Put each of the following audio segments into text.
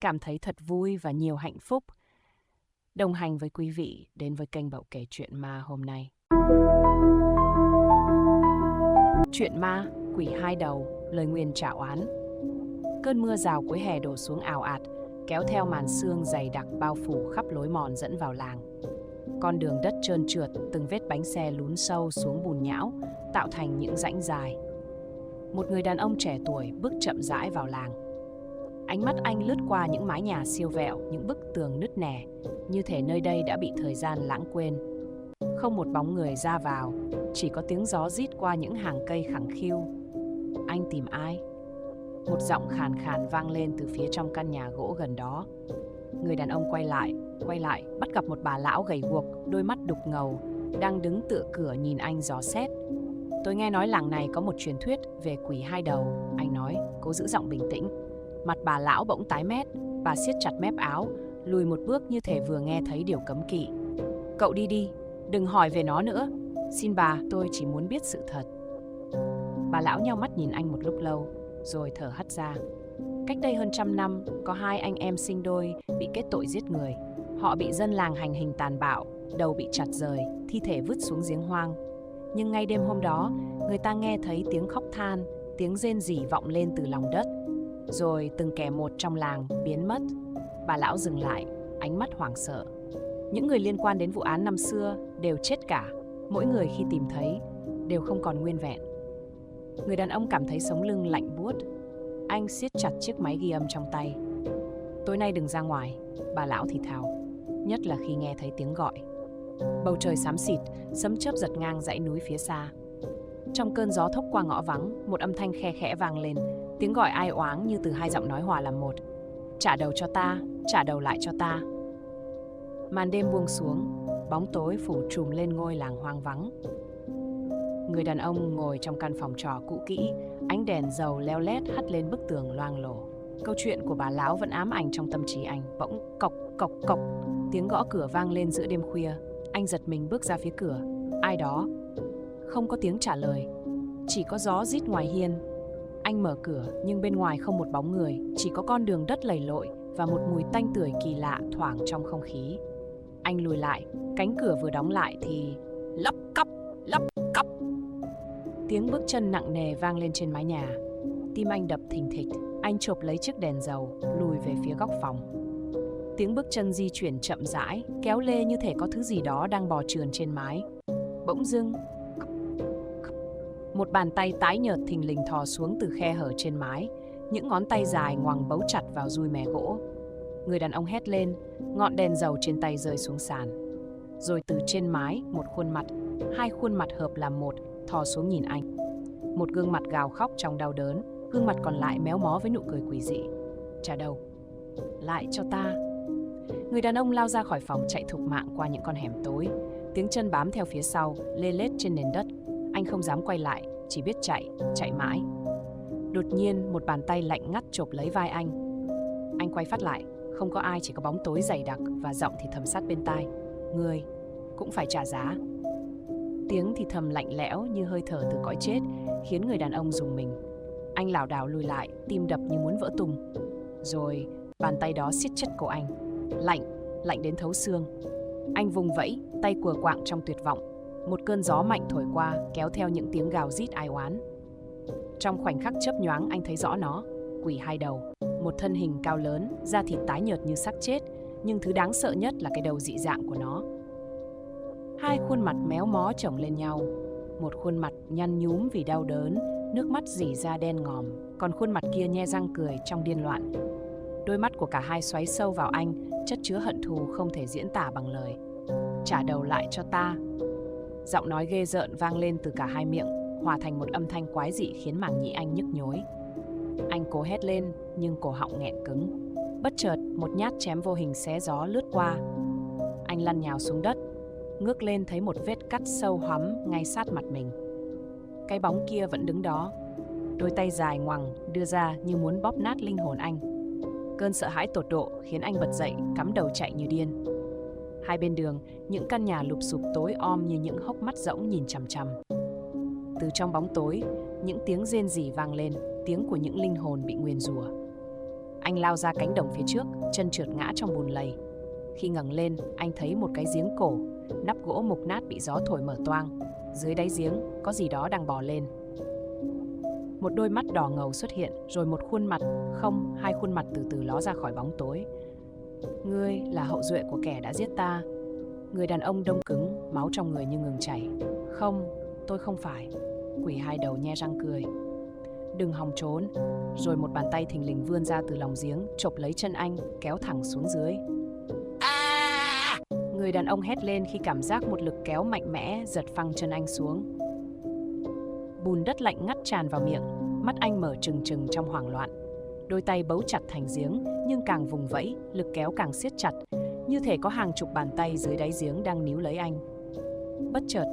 cảm thấy thật vui và nhiều hạnh phúc đồng hành với quý vị đến với kênh Bậu Kể Chuyện Ma hôm nay. Chuyện ma, quỷ hai đầu, lời nguyền trả oán. Cơn mưa rào cuối hè đổ xuống ào ạt, kéo theo màn sương dày đặc bao phủ khắp lối mòn dẫn vào làng. Con đường đất trơn trượt, từng vết bánh xe lún sâu xuống bùn nhão, tạo thành những rãnh dài. Một người đàn ông trẻ tuổi bước chậm rãi vào làng. Ánh mắt anh lướt qua những mái nhà siêu vẹo, những bức tường nứt nẻ, như thể nơi đây đã bị thời gian lãng quên. Không một bóng người ra vào, chỉ có tiếng gió rít qua những hàng cây khẳng khiu. Anh tìm ai? Một giọng khàn khàn vang lên từ phía trong căn nhà gỗ gần đó. Người đàn ông quay lại, bắt gặp một bà lão gầy guộc, đôi mắt đục ngầu, đang đứng tựa cửa nhìn anh dò xét. Tôi nghe nói làng này có một truyền thuyết về quỷ hai đầu, anh nói, cố giữ giọng bình tĩnh. Mặt bà lão bỗng tái mét, bà siết chặt mép áo, lùi một bước như thể vừa nghe thấy điều cấm kỵ. Cậu đi, đừng hỏi về nó nữa. Xin bà, tôi chỉ muốn biết sự thật. Bà lão nheo mắt nhìn anh một lúc lâu, rồi thở hắt ra. Cách đây hơn 100 năm, có hai anh em sinh đôi bị kết tội giết người. Họ bị dân làng hành hình tàn bạo, đầu bị chặt rời, thi thể vứt xuống giếng hoang. Nhưng ngay đêm hôm đó, người ta nghe thấy tiếng khóc than, tiếng rên rỉ vọng lên từ lòng đất. Rồi từng kẻ một trong làng biến mất. Bà lão dừng lại, ánh mắt hoảng sợ. Những người liên quan đến vụ án năm xưa đều chết cả. Mỗi người khi tìm thấy đều không còn nguyên vẹn. Người đàn ông cảm thấy sống lưng lạnh buốt. Anh siết chặt chiếc máy ghi âm trong tay. Tối nay đừng ra ngoài, bà lão thì thào, nhất là khi nghe thấy tiếng gọi. Bầu trời xám xịt, sấm chớp giật ngang dãy núi phía xa. Trong cơn gió thốc qua ngõ vắng, một âm thanh khe khẽ vang lên, tiếng gọi ai oáng như từ hai giọng nói hòa làm một. Trả đầu cho ta, trả đầu lại cho ta. Màn đêm buông xuống, bóng tối phủ trùm lên ngôi làng hoang vắng. Người đàn ông ngồi trong căn phòng trọ cũ kỹ, ánh đèn dầu leo lét hắt lên bức tường loang lổ. Câu chuyện của bà lão vẫn ám ảnh trong tâm trí anh. Bỗng cộc cộc cộc, tiếng gõ cửa vang lên giữa đêm khuya. Anh giật mình bước ra phía cửa. Ai đó? Không có tiếng trả lời, chỉ có gió rít ngoài hiên. Anh mở cửa nhưng bên ngoài không một bóng người, chỉ có con đường đất lầy lội và một mùi tanh tưởi kỳ lạ thoảng trong không khí. Anh lùi lại, cánh cửa vừa đóng lại thì lắp cắp. Tiếng bước chân nặng nề vang lên trên mái nhà. Tim anh đập thình thịch. Anh chộp lấy chiếc đèn dầu, lùi về phía góc phòng. Tiếng bước chân di chuyển chậm rãi, kéo lê như thể có thứ gì đó đang bò trườn trên mái. Bỗng dưng, một bàn tay tái nhợt thình lình thò xuống từ khe hở trên mái. Những ngón tay dài ngoằng bấu chặt vào dùi mè gỗ. Người đàn ông hét lên, ngọn đèn dầu trên tay rơi xuống sàn. Rồi từ trên mái, một khuôn mặt, hai khuôn mặt hợp làm một, thò xuống nhìn anh. Một gương mặt gào khóc trong đau đớn, gương mặt còn lại méo mó với nụ cười quỷ dị. Trả đầu lại cho ta. Người đàn ông lao ra khỏi phòng, chạy thục mạng qua những con hẻm tối. Tiếng chân bám theo phía sau, lê lết trên nền đất. Anh không dám quay lại, chỉ biết chạy mãi. Đột nhiên, một bàn tay lạnh ngắt chộp lấy vai anh. Anh quay phát lại, không có ai, chỉ có bóng tối dày đặc và giọng thì thầm sát bên tai. Ngươi cũng phải trả giá. Tiếng thì thầm lạnh lẽo như hơi thở từ cõi chết, khiến người đàn ông rùng mình. Anh lảo đảo lùi lại, tim đập như muốn vỡ tung. Rồi bàn tay đó siết chặt cổ anh, lạnh đến thấu xương. Anh vùng vẫy, tay quờ quạng trong tuyệt vọng. Một cơn gió mạnh thổi qua, kéo theo những tiếng gào rít ai oán. Trong khoảnh khắc chớp nhoáng, anh thấy rõ nó, quỷ hai đầu. Một thân hình cao lớn, da thịt tái nhợt như xác chết, nhưng thứ đáng sợ nhất là cái đầu dị dạng của nó. Hai khuôn mặt méo mó chồng lên nhau. Một khuôn mặt nhăn nhúm vì đau đớn, nước mắt rỉ ra đen ngòm. Còn khuôn mặt kia nhe răng cười trong điên loạn. Đôi mắt của cả hai xoáy sâu vào anh, chất chứa hận thù không thể diễn tả bằng lời. Trả đầu lại cho ta. Giọng nói ghê rợn vang lên từ cả hai miệng, hòa thành một âm thanh quái dị khiến màng nhĩ anh nhức nhối. Anh cố hét lên, nhưng cổ họng nghẹn cứng. Bất chợt, một nhát chém vô hình xé gió lướt qua. Anh lăn nhào xuống đất, ngước lên thấy một vết cắt sâu hoắm ngay sát mặt mình. Cái bóng kia vẫn đứng đó, đôi tay dài ngoằng đưa ra như muốn bóp nát linh hồn anh. Cơn sợ hãi tột độ khiến anh bật dậy, cắm đầu chạy như điên. Hai bên đường, những căn nhà lụp xụp tối om như những hốc mắt rỗng nhìn chằm chằm. Từ trong bóng tối, những tiếng rên rỉ vang lên, tiếng của những linh hồn bị nguyền rủa. Anh lao ra cánh đồng phía trước, chân trượt ngã trong bùn lầy. Khi ngẩng lên, anh thấy một cái giếng cổ, nắp gỗ mục nát bị gió thổi mở toang. Dưới đáy giếng có gì đó đang bò lên. Một đôi mắt đỏ ngầu xuất hiện, rồi một khuôn mặt, không, hai khuôn mặt từ từ ló ra khỏi bóng tối. Ngươi là hậu duệ của kẻ đã giết ta. Người đàn ông đông cứng, máu trong người như ngừng chảy. Không, tôi không phải. Quỷ hai đầu nhe răng cười. Đừng hòng trốn. Rồi một bàn tay thình lình vươn ra từ lòng giếng, chộp lấy chân anh, kéo thẳng xuống dưới. Người đàn ông hét lên khi cảm giác một lực kéo mạnh mẽ giật phăng chân anh xuống. Bùn đất lạnh ngắt tràn vào miệng, mắt anh mở trừng trừng trong hoảng loạn. Đôi tay bấu chặt thành giếng, nhưng càng vùng vẫy, lực kéo càng siết chặt, như thể có hàng chục bàn tay dưới đáy giếng đang níu lấy anh. Bất chợt,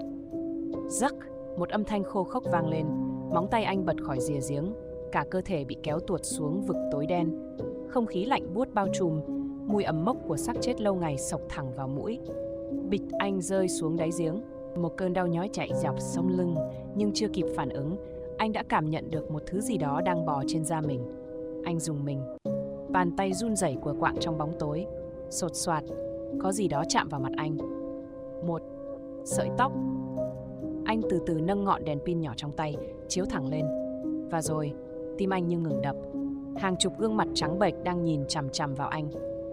rắc, một âm thanh khô khốc vang lên, móng tay anh bật khỏi rìa giếng, cả cơ thể bị kéo tuột xuống vực tối đen. Không khí lạnh buốt bao trùm, mùi ẩm mốc của xác chết lâu ngày xộc thẳng vào mũi. Bịch, anh rơi xuống đáy giếng. Một cơn đau nhói chạy dọc sống lưng, nhưng chưa kịp phản ứng, anh đã cảm nhận được một thứ gì đó đang bò trên da mình. Anh rùng mình. Bàn tay run rẩy của quạng trong bóng tối. Sột soạt, có gì đó chạm vào mặt anh. Một sợi tóc. Anh từ từ nâng ngọn đèn pin nhỏ trong tay, chiếu thẳng lên. Và rồi, tim anh như ngừng đập. Hàng chục gương mặt trắng bệch đang nhìn chằm chằm vào anh.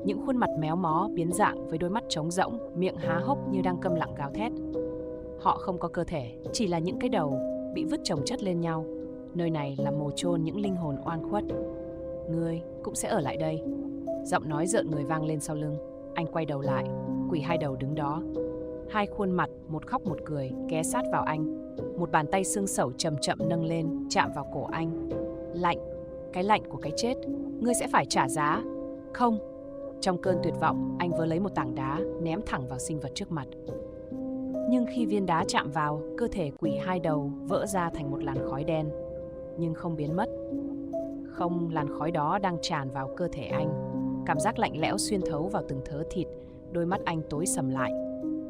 Những khuôn mặt méo mó, biến dạng với đôi mắt trống rỗng, miệng há hốc như đang câm lặng gào thét. Họ không có cơ thể, chỉ là những cái đầu bị vứt chồng chất lên nhau. Nơi này là mồ chôn những linh hồn oan khuất. Ngươi cũng sẽ ở lại đây. Giọng nói rợn người vang lên sau lưng. Anh quay đầu lại, quỷ hai đầu đứng đó. Hai khuôn mặt, một khóc một cười, ghé sát vào anh. Một bàn tay xương sẩu chậm chậm nâng lên, chạm vào cổ anh. Lạnh, cái lạnh của cái chết. Ngươi sẽ phải trả giá. Không. Trong cơn tuyệt vọng, anh vớ lấy một tảng đá, ném thẳng vào sinh vật trước mặt. Nhưng khi viên đá chạm vào, cơ thể quỷ hai đầu vỡ ra thành một làn khói đen, nhưng không biến mất. Không, làn khói đó đang tràn vào cơ thể anh. Cảm giác lạnh lẽo xuyên thấu vào từng thớ thịt, đôi mắt anh tối sầm lại.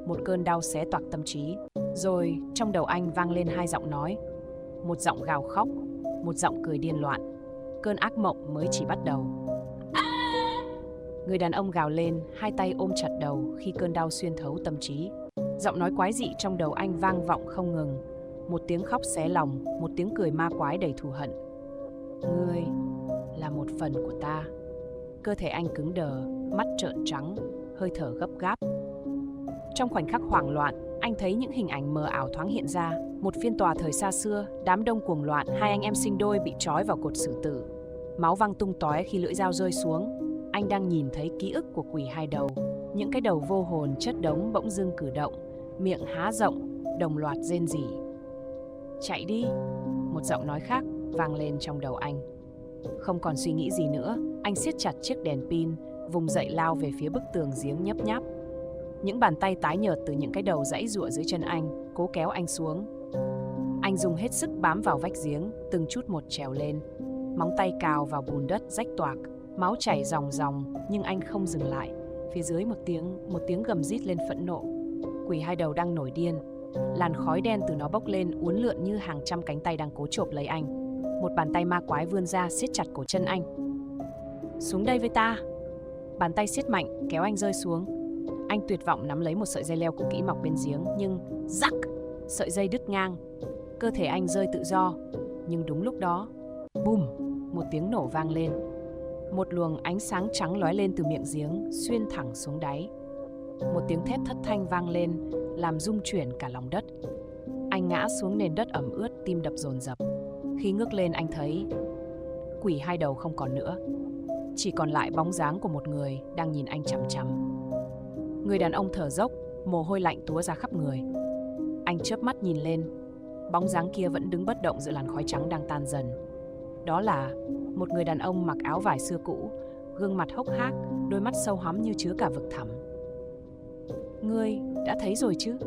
Một cơn đau xé toạc tâm trí. Rồi, trong đầu anh vang lên hai giọng nói. Một giọng gào khóc, một giọng cười điên loạn. Cơn ác mộng mới chỉ bắt đầu. Người đàn ông gào lên, hai tay ôm chặt đầu khi cơn đau xuyên thấu tâm trí. Giọng nói quái dị trong đầu anh vang vọng không ngừng. Một tiếng khóc xé lòng, một tiếng cười ma quái đầy thù hận. Ngươi là một phần của ta. Cơ thể anh cứng đờ, mắt trợn trắng, hơi thở gấp gáp. Trong khoảnh khắc hoảng loạn, anh thấy những hình ảnh mờ ảo thoáng hiện ra. Một phiên tòa thời xa xưa, đám đông cuồng loạn, hai anh em sinh đôi bị trói vào cột xử tử. Máu văng tung tóe khi lưỡi dao rơi xuống. Anh đang nhìn thấy ký ức của quỷ hai đầu. Những cái đầu vô hồn chất đống bỗng dưng cử động, miệng há rộng, đồng loạt rên rỉ. Chạy đi, một giọng nói khác vang lên trong đầu anh. Không còn suy nghĩ gì nữa, anh siết chặt chiếc đèn pin, vùng dậy lao về phía bức tường giếng nhấp nháp. Những bàn tay tái nhợt từ những cái đầu giãy giụa dưới chân anh, cố kéo anh xuống. Anh dùng hết sức bám vào vách giếng, từng chút một trèo lên. Móng tay cào vào bùn đất rách toạc, máu chảy ròng ròng, nhưng anh không dừng lại. Phía dưới một tiếng gầm rít lên phẫn nộ. Quỷ hai đầu đang nổi điên. Làn khói đen từ nó bốc lên uốn lượn như hàng trăm cánh tay đang cố chộp lấy anh. Một bàn tay ma quái vươn ra siết chặt cổ chân anh. Xuống đây với ta. Bàn tay siết mạnh kéo anh rơi xuống. Anh tuyệt vọng nắm lấy một sợi dây leo cũ kỹ mọc bên giếng, nhưng rắc, sợi dây đứt ngang. Cơ thể anh rơi tự do. Nhưng đúng lúc đó, bùm, một tiếng nổ vang lên. Một luồng ánh sáng trắng lóe lên từ miệng giếng, xuyên thẳng xuống đáy. Một tiếng thét thất thanh vang lên, làm rung chuyển cả lòng đất. Anh ngã xuống nền đất ẩm ướt, tim đập dồn dập. Khi ngước lên anh thấy quỷ hai đầu không còn nữa. Chỉ còn lại bóng dáng của một người đang nhìn anh chằm chằm. Người đàn ông thở dốc, mồ hôi lạnh túa ra khắp người. Anh chớp mắt nhìn lên. Bóng dáng kia vẫn đứng bất động giữa làn khói trắng đang tan dần. Đó là một người đàn ông mặc áo vải xưa cũ, gương mặt hốc hác, đôi mắt sâu hoắm như chứa cả vực thẳm. Ngươi đã thấy rồi chứ?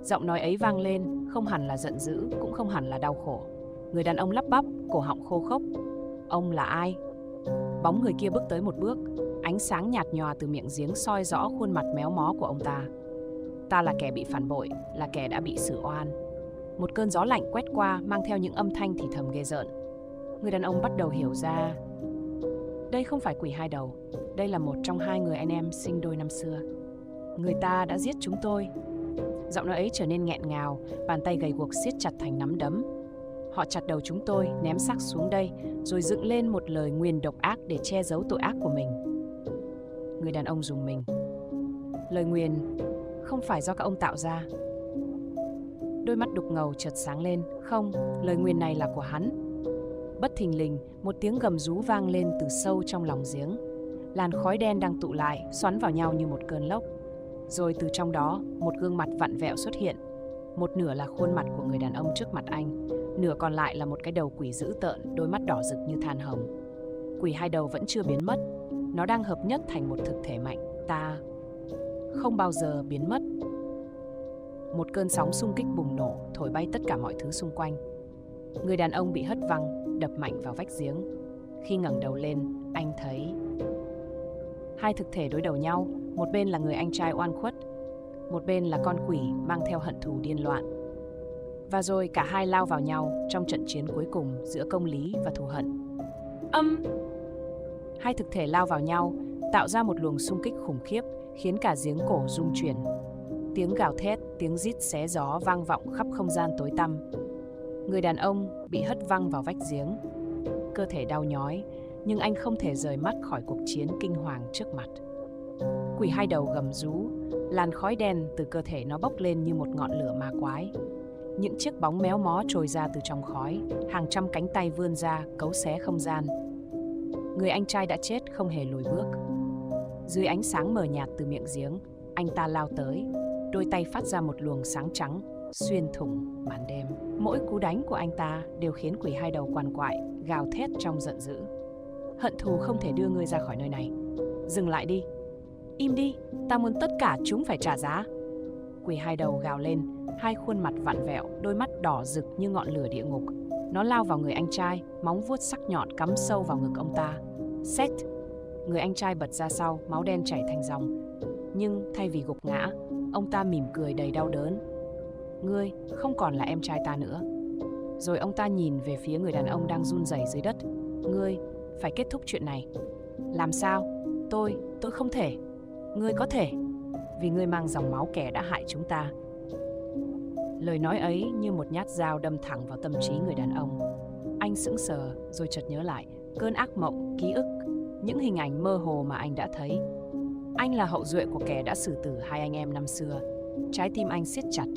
Giọng nói ấy vang lên, không hẳn là giận dữ, cũng không hẳn là đau khổ. Người đàn ông lắp bắp, cổ họng khô khốc. Ông là ai? Bóng người kia bước tới một bước, ánh sáng nhạt nhòa từ miệng giếng soi rõ khuôn mặt méo mó của ông ta. Ta là kẻ bị phản bội, là kẻ đã bị xử oan. Một cơn gió lạnh quét qua, mang theo những âm thanh thì thầm ghê rợn. Người đàn ông bắt đầu hiểu ra. Đây không phải quỷ hai đầu, đây là một trong hai người anh em sinh đôi năm xưa. Người ta đã giết chúng tôi. Giọng nói ấy trở nên nghẹn ngào, bàn tay gầy guộc siết chặt thành nắm đấm. Họ chặt đầu chúng tôi, ném xác xuống đây, rồi dựng lên một lời nguyền độc ác để che giấu tội ác của mình. Người đàn ông rùng mình. Lời nguyền không phải do các ông tạo ra. Đôi mắt đục ngầu chợt sáng lên. Không, lời nguyền này là của hắn. Bất thình lình, một tiếng gầm rú vang lên từ sâu trong lòng giếng. Làn khói đen đang tụ lại, xoắn vào nhau như một cơn lốc. Rồi từ trong đó, một gương mặt vặn vẹo xuất hiện. Một nửa là khuôn mặt của người đàn ông trước mặt anh, nửa còn lại là một cái đầu quỷ dữ tợn, đôi mắt đỏ rực như than hồng. Quỷ hai đầu vẫn chưa biến mất, nó đang hợp nhất thành một thực thể mạnh. Ta không bao giờ biến mất. Một cơn sóng xung kích bùng nổ, thổi bay tất cả mọi thứ xung quanh. Người đàn ông bị hất văng, đập mạnh vào vách giếng. Khi ngẩng đầu lên, anh thấy hai thực thể đối đầu nhau. Một bên là người anh trai oan khuất, một bên là con quỷ mang theo hận thù điên loạn. Và rồi cả hai lao vào nhau trong trận chiến cuối cùng giữa công lý và thù hận. Hai thực thể lao vào nhau, tạo ra một luồng xung kích khủng khiếp, khiến cả giếng cổ rung chuyển. Tiếng gào thét, tiếng rít xé gió vang vọng khắp không gian tối tăm. Người đàn ông bị hất văng vào vách giếng. Cơ thể đau nhói, nhưng anh không thể rời mắt khỏi cuộc chiến kinh hoàng trước mặt. Quỷ hai đầu gầm rú, làn khói đen từ cơ thể nó bốc lên như một ngọn lửa ma quái. Những chiếc bóng méo mó trồi ra từ trong khói, hàng trăm cánh tay vươn ra, cấu xé không gian. Người anh trai đã chết không hề lùi bước. Dưới ánh sáng mờ nhạt từ miệng giếng, anh ta lao tới, đôi tay phát ra một luồng sáng trắng, xuyên thủng màn đêm. Mỗi cú đánh của anh ta đều khiến quỷ hai đầu quằn quại, gào thét trong giận dữ. Hận thù không thể đưa ngươi ra khỏi nơi này. Dừng lại đi. Im đi, ta muốn tất cả chúng phải trả giá. Quỷ hai đầu gào lên, hai khuôn mặt vặn vẹo, đôi mắt đỏ rực như ngọn lửa địa ngục. Nó lao vào người anh trai, móng vuốt sắc nhọn cắm sâu vào ngực ông ta. Xét! Người anh trai bật ra sau, máu đen chảy thành dòng. Nhưng thay vì gục ngã, ông ta mỉm cười đầy đau đớn. Ngươi không còn là em trai ta nữa. Rồi ông ta nhìn về phía người đàn ông đang run rẩy dưới đất. Ngươi phải kết thúc chuyện này. Làm sao? Tôi không thể. Ngươi có thể, vì ngươi mang dòng máu kẻ đã hại chúng ta. Lời nói ấy như một nhát dao đâm thẳng vào tâm trí người đàn ông. Anh sững sờ rồi chợt nhớ lại cơn ác mộng, ký ức, những hình ảnh mơ hồ mà anh đã thấy. Anh là hậu duệ của kẻ đã xử tử hai anh em năm xưa. Trái tim anh siết chặt,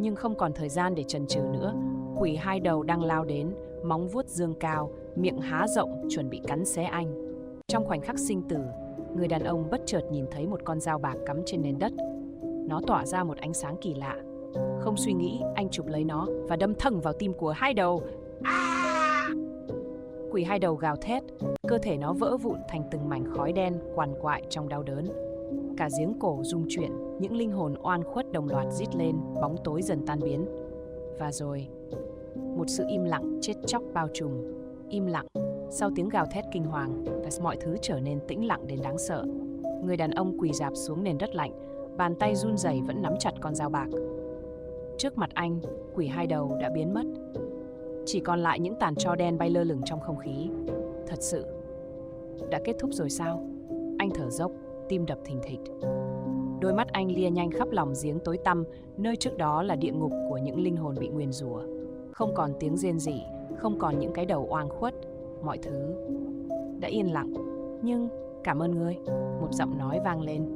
nhưng không còn thời gian để chần chừ nữa. Quỷ hai đầu đang lao đến, móng vuốt giương cao, miệng há rộng chuẩn bị cắn xé anh. Trong khoảnh khắc sinh tử, người đàn ông bất chợt nhìn thấy một con dao bạc cắm trên nền đất. Nó tỏa ra một ánh sáng kỳ lạ. Không suy nghĩ, anh chụp lấy nó và đâm thẳng vào tim của hai đầu. Quỷ hai đầu gào thét, cơ thể nó vỡ vụn thành từng mảnh khói đen quằn quại trong đau đớn. Cả giếng cổ rung chuyển, những linh hồn oan khuất đồng loạt rít lên, bóng tối dần tan biến. Và rồi, một sự im lặng chết chóc bao trùm. Im lặng, sau tiếng gào thét kinh hoàng, và mọi thứ trở nên tĩnh lặng đến đáng sợ. Người đàn ông quỳ rạp xuống nền đất lạnh, bàn tay run rẩy vẫn nắm chặt con dao bạc. Trước mặt anh, quỷ hai đầu đã biến mất. Chỉ còn lại những tàn tro đen bay lơ lửng trong không khí. Thật sự, đã kết thúc rồi sao? Anh thở dốc, tim đập thình thịch. Đôi mắt anh lia nhanh khắp lòng giếng tối tăm, nơi trước đó là địa ngục của những linh hồn bị nguyền rủa. Không còn tiếng rên rỉ, không còn những cái đầu oang khuất. Mọi thứ đã yên lặng. Nhưng cảm ơn ngươi, một giọng nói vang lên.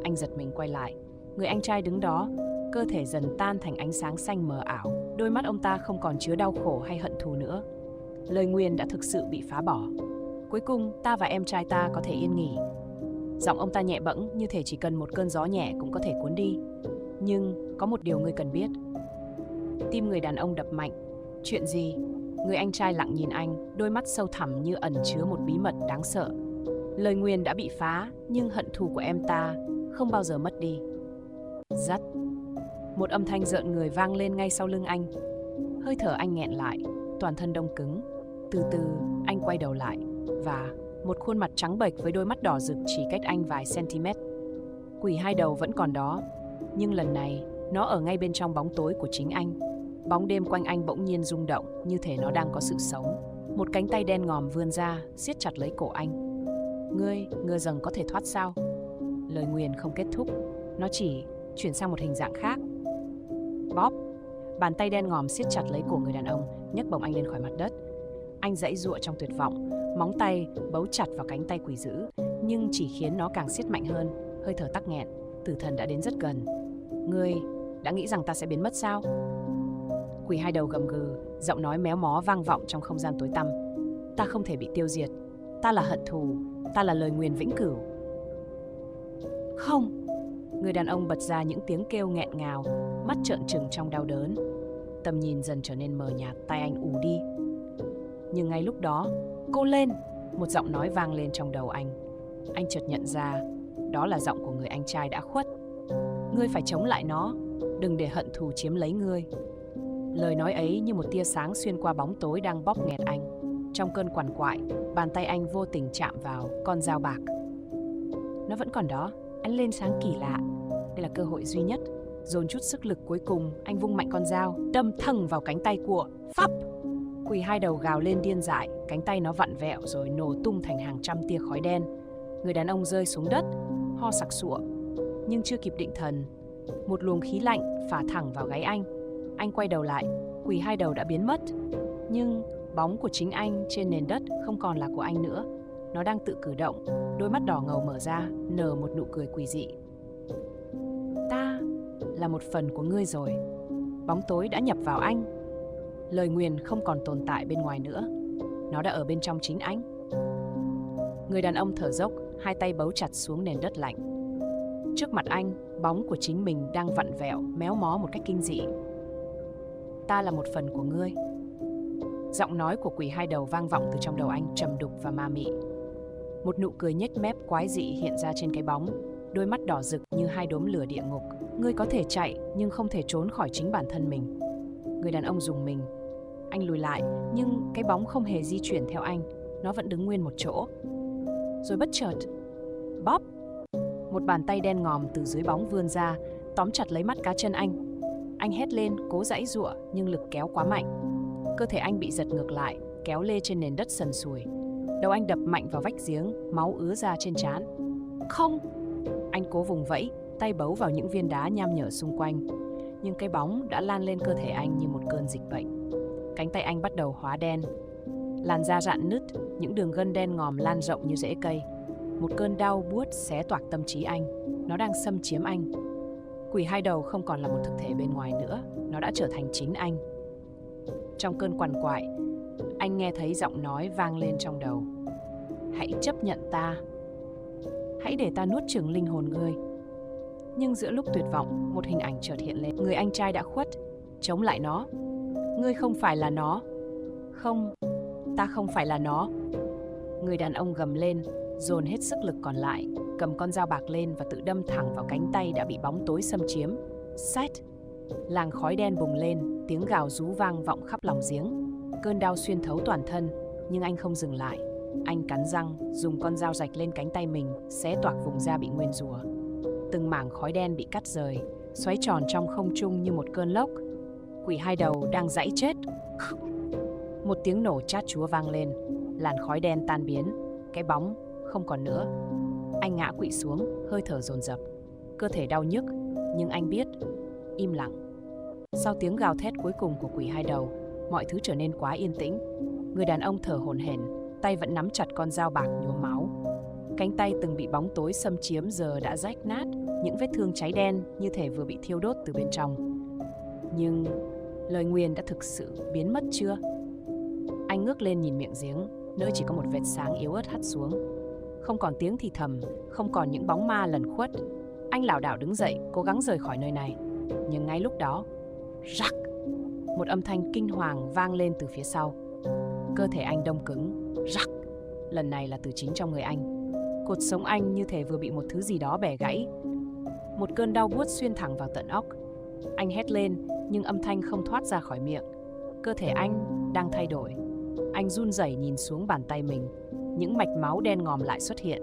Anh giật mình quay lại. Người anh trai đứng đó, cơ thể dần tan thành ánh sáng xanh mờ ảo. Đôi mắt ông ta không còn chứa đau khổ hay hận thù nữa. Lời nguyền đã thực sự bị phá bỏ. Cuối cùng, ta và em trai ta có thể yên nghỉ. Giọng ông ta nhẹ bẫng, như thể chỉ cần một cơn gió nhẹ cũng có thể cuốn đi. Nhưng có một điều ngươi cần biết. Tim người đàn ông đập mạnh. Chuyện gì? Người anh trai lặng nhìn anh, đôi mắt sâu thẳm như ẩn chứa một bí mật đáng sợ. Lời nguyền đã bị phá, nhưng hận thù của em ta không bao giờ mất đi. Rắt. Một âm thanh rợn người vang lên ngay sau lưng anh. Hơi thở anh nghẹn lại, toàn thân đông cứng. Từ từ, anh quay đầu lại, và một khuôn mặt trắng bệch với đôi mắt đỏ rực chỉ cách anh vài cm. Quỷ hai đầu vẫn còn đó, nhưng lần này nó ở ngay bên trong bóng tối của chính anh. Bóng đêm quanh anh bỗng nhiên rung động, như thể nó đang có sự sống. Một cánh tay đen ngòm vươn ra, siết chặt lấy cổ anh. Ngươi rằng có thể thoát sao? Lời nguyền không kết thúc, nó chỉ chuyển sang một hình dạng khác. Bob, bàn tay đen ngòm siết chặt lấy cổ người đàn ông, nhấc bổng anh lên khỏi mặt đất. Anh giãy giụa trong tuyệt vọng, móng tay bấu chặt vào cánh tay quỷ dữ, nhưng chỉ khiến nó càng siết mạnh hơn, hơi thở tắc nghẹn. Tử thần đã đến rất gần. Ngươi đã nghĩ rằng ta sẽ biến mất sao? Quỷ hai đầu gầm gừ, giọng nói méo mó vang vọng trong không gian tối tăm. Ta không thể bị tiêu diệt. Ta là hận thù, ta là lời nguyền vĩnh cửu. Không! Người đàn ông bật ra những tiếng kêu nghẹn ngào, mắt trợn trừng trong đau đớn. Tầm nhìn dần trở nên mờ nhạt, tai anh ù đi. Nhưng ngay lúc đó, cô lên! Một giọng nói vang lên trong đầu anh. Anh chợt nhận ra, đó là giọng của người anh trai đã khuất. Ngươi phải chống lại nó, đừng để hận thù chiếm lấy ngươi. Lời nói ấy như một tia sáng xuyên qua bóng tối đang bóp nghẹt anh. Trong cơn quằn quại, bàn tay anh vô tình chạm vào con dao bạc. Nó vẫn còn đó, ánh lên sáng kỳ lạ. Đây là cơ hội duy nhất. Dồn chút sức lực cuối cùng, anh vung mạnh con dao, đâm thẳng vào cánh tay của Phắp. Quỷ hai đầu gào lên điên dại, cánh tay nó vặn vẹo rồi nổ tung thành hàng trăm tia khói đen. Người đàn ông rơi xuống đất, ho sặc sụa. Nhưng chưa kịp định thần, một luồng khí lạnh phả thẳng vào gáy anh. Anh quay đầu lại, quỷ hai đầu đã biến mất. Nhưng bóng của chính anh trên nền đất không còn là của anh nữa. Nó đang tự cử động, đôi mắt đỏ ngầu mở ra, nở một nụ cười quỷ dị. Ta là một phần của ngươi rồi. Bóng tối đã nhập vào anh. Lời nguyền không còn tồn tại bên ngoài nữa. Nó đã ở bên trong chính anh. Người đàn ông thở dốc, hai tay bấu chặt xuống nền đất lạnh. Trước mặt anh, bóng của chính mình đang vặn vẹo, méo mó một cách kinh dị. Ta là một phần của ngươi. Giọng nói của quỷ hai đầu vang vọng từ trong đầu anh, trầm đục và ma mị. Một nụ cười nhếch mép quái dị hiện ra trên cái bóng, đôi mắt đỏ rực như hai đốm lửa địa ngục. Ngươi có thể chạy nhưng không thể trốn khỏi chính bản thân mình. Người đàn ông rùng mình. Anh lùi lại, nhưng cái bóng không hề di chuyển theo anh. Nó vẫn đứng nguyên một chỗ. Rồi bất chợt, Bob! Một bàn tay đen ngòm từ dưới bóng vươn ra, tóm chặt lấy mắt cá chân anh. Anh hét lên, cố giãy giụa, nhưng lực kéo quá mạnh. Cơ thể anh bị giật ngược lại, kéo lê trên nền đất sần sùi. Đầu anh đập mạnh vào vách giếng, máu ứa ra trên trán. Không! Anh cố vùng vẫy, tay bấu vào những viên đá nham nhở xung quanh. Nhưng cái bóng đã lan lên cơ thể anh như một cơn dịch bệnh. Cánh tay anh bắt đầu hóa đen. Làn da rạn nứt, những đường gân đen ngòm lan rộng như rễ cây. Một cơn đau buốt xé toạc tâm trí anh. Nó đang xâm chiếm anh. Quỷ hai đầu không còn là một thực thể bên ngoài nữa. Nó đã trở thành chính anh. Trong cơn quằn quại, anh nghe thấy giọng nói vang lên trong đầu. Hãy chấp nhận ta. Hãy để ta nuốt chửng linh hồn ngươi. Nhưng giữa lúc tuyệt vọng, một hình ảnh chợt hiện lên. Người anh trai đã khuất. Chống lại nó. Ngươi không phải là nó. Không, ta không phải là nó. Người đàn ông gầm lên, dồn hết sức lực còn lại, cầm con dao bạc lên và tự đâm thẳng vào cánh tay đã bị bóng tối xâm chiếm. Xét! Làng khói đen bùng lên, tiếng gào rú vang vọng khắp lòng giếng. Cơn đau xuyên thấu toàn thân, nhưng anh không dừng lại. Anh cắn răng, dùng con dao rạch lên cánh tay mình, xé toạc vùng da bị nguyên rủa. Từng mảng khói đen bị cắt rời, xoáy tròn trong không trung như một cơn lốc. Quỷ hai đầu đang giãy chết. Một tiếng nổ chát chúa vang lên, làn khói đen tan biến, cái bóng không còn nữa. Anh ngã quỵ xuống, hơi thở dồn dập, cơ thể đau nhức, nhưng anh biết, im lặng. Sau tiếng gào thét cuối cùng của quỷ hai đầu, mọi thứ trở nên quá yên tĩnh. Người đàn ông thở hổn hển, tay vẫn nắm chặt con dao bạc nhuốm máu. Cánh tay từng bị bóng tối xâm chiếm giờ đã rách nát, những vết thương cháy đen như thể vừa bị thiêu đốt từ bên trong. Nhưng lời nguyền đã thực sự biến mất chưa? Anh ngước lên nhìn miệng giếng, nơi chỉ có một vệt sáng yếu ớt hắt xuống. Không còn tiếng thì thầm, không còn những bóng ma lẩn khuất. Anh lảo đảo đứng dậy, cố gắng rời khỏi nơi này. Nhưng ngay lúc đó, rắc! Một âm thanh kinh hoàng vang lên từ phía sau. Cơ thể anh đông cứng, rắc! Lần này là từ chính trong người anh. Cột sống anh như thể vừa bị một thứ gì đó bẻ gãy. Một cơn đau buốt xuyên thẳng vào tận óc. Anh hét lên, nhưng âm thanh không thoát ra khỏi miệng. Cơ thể anh đang thay đổi. Anh run rẩy nhìn xuống bàn tay mình. Những mạch máu đen ngòm lại xuất hiện.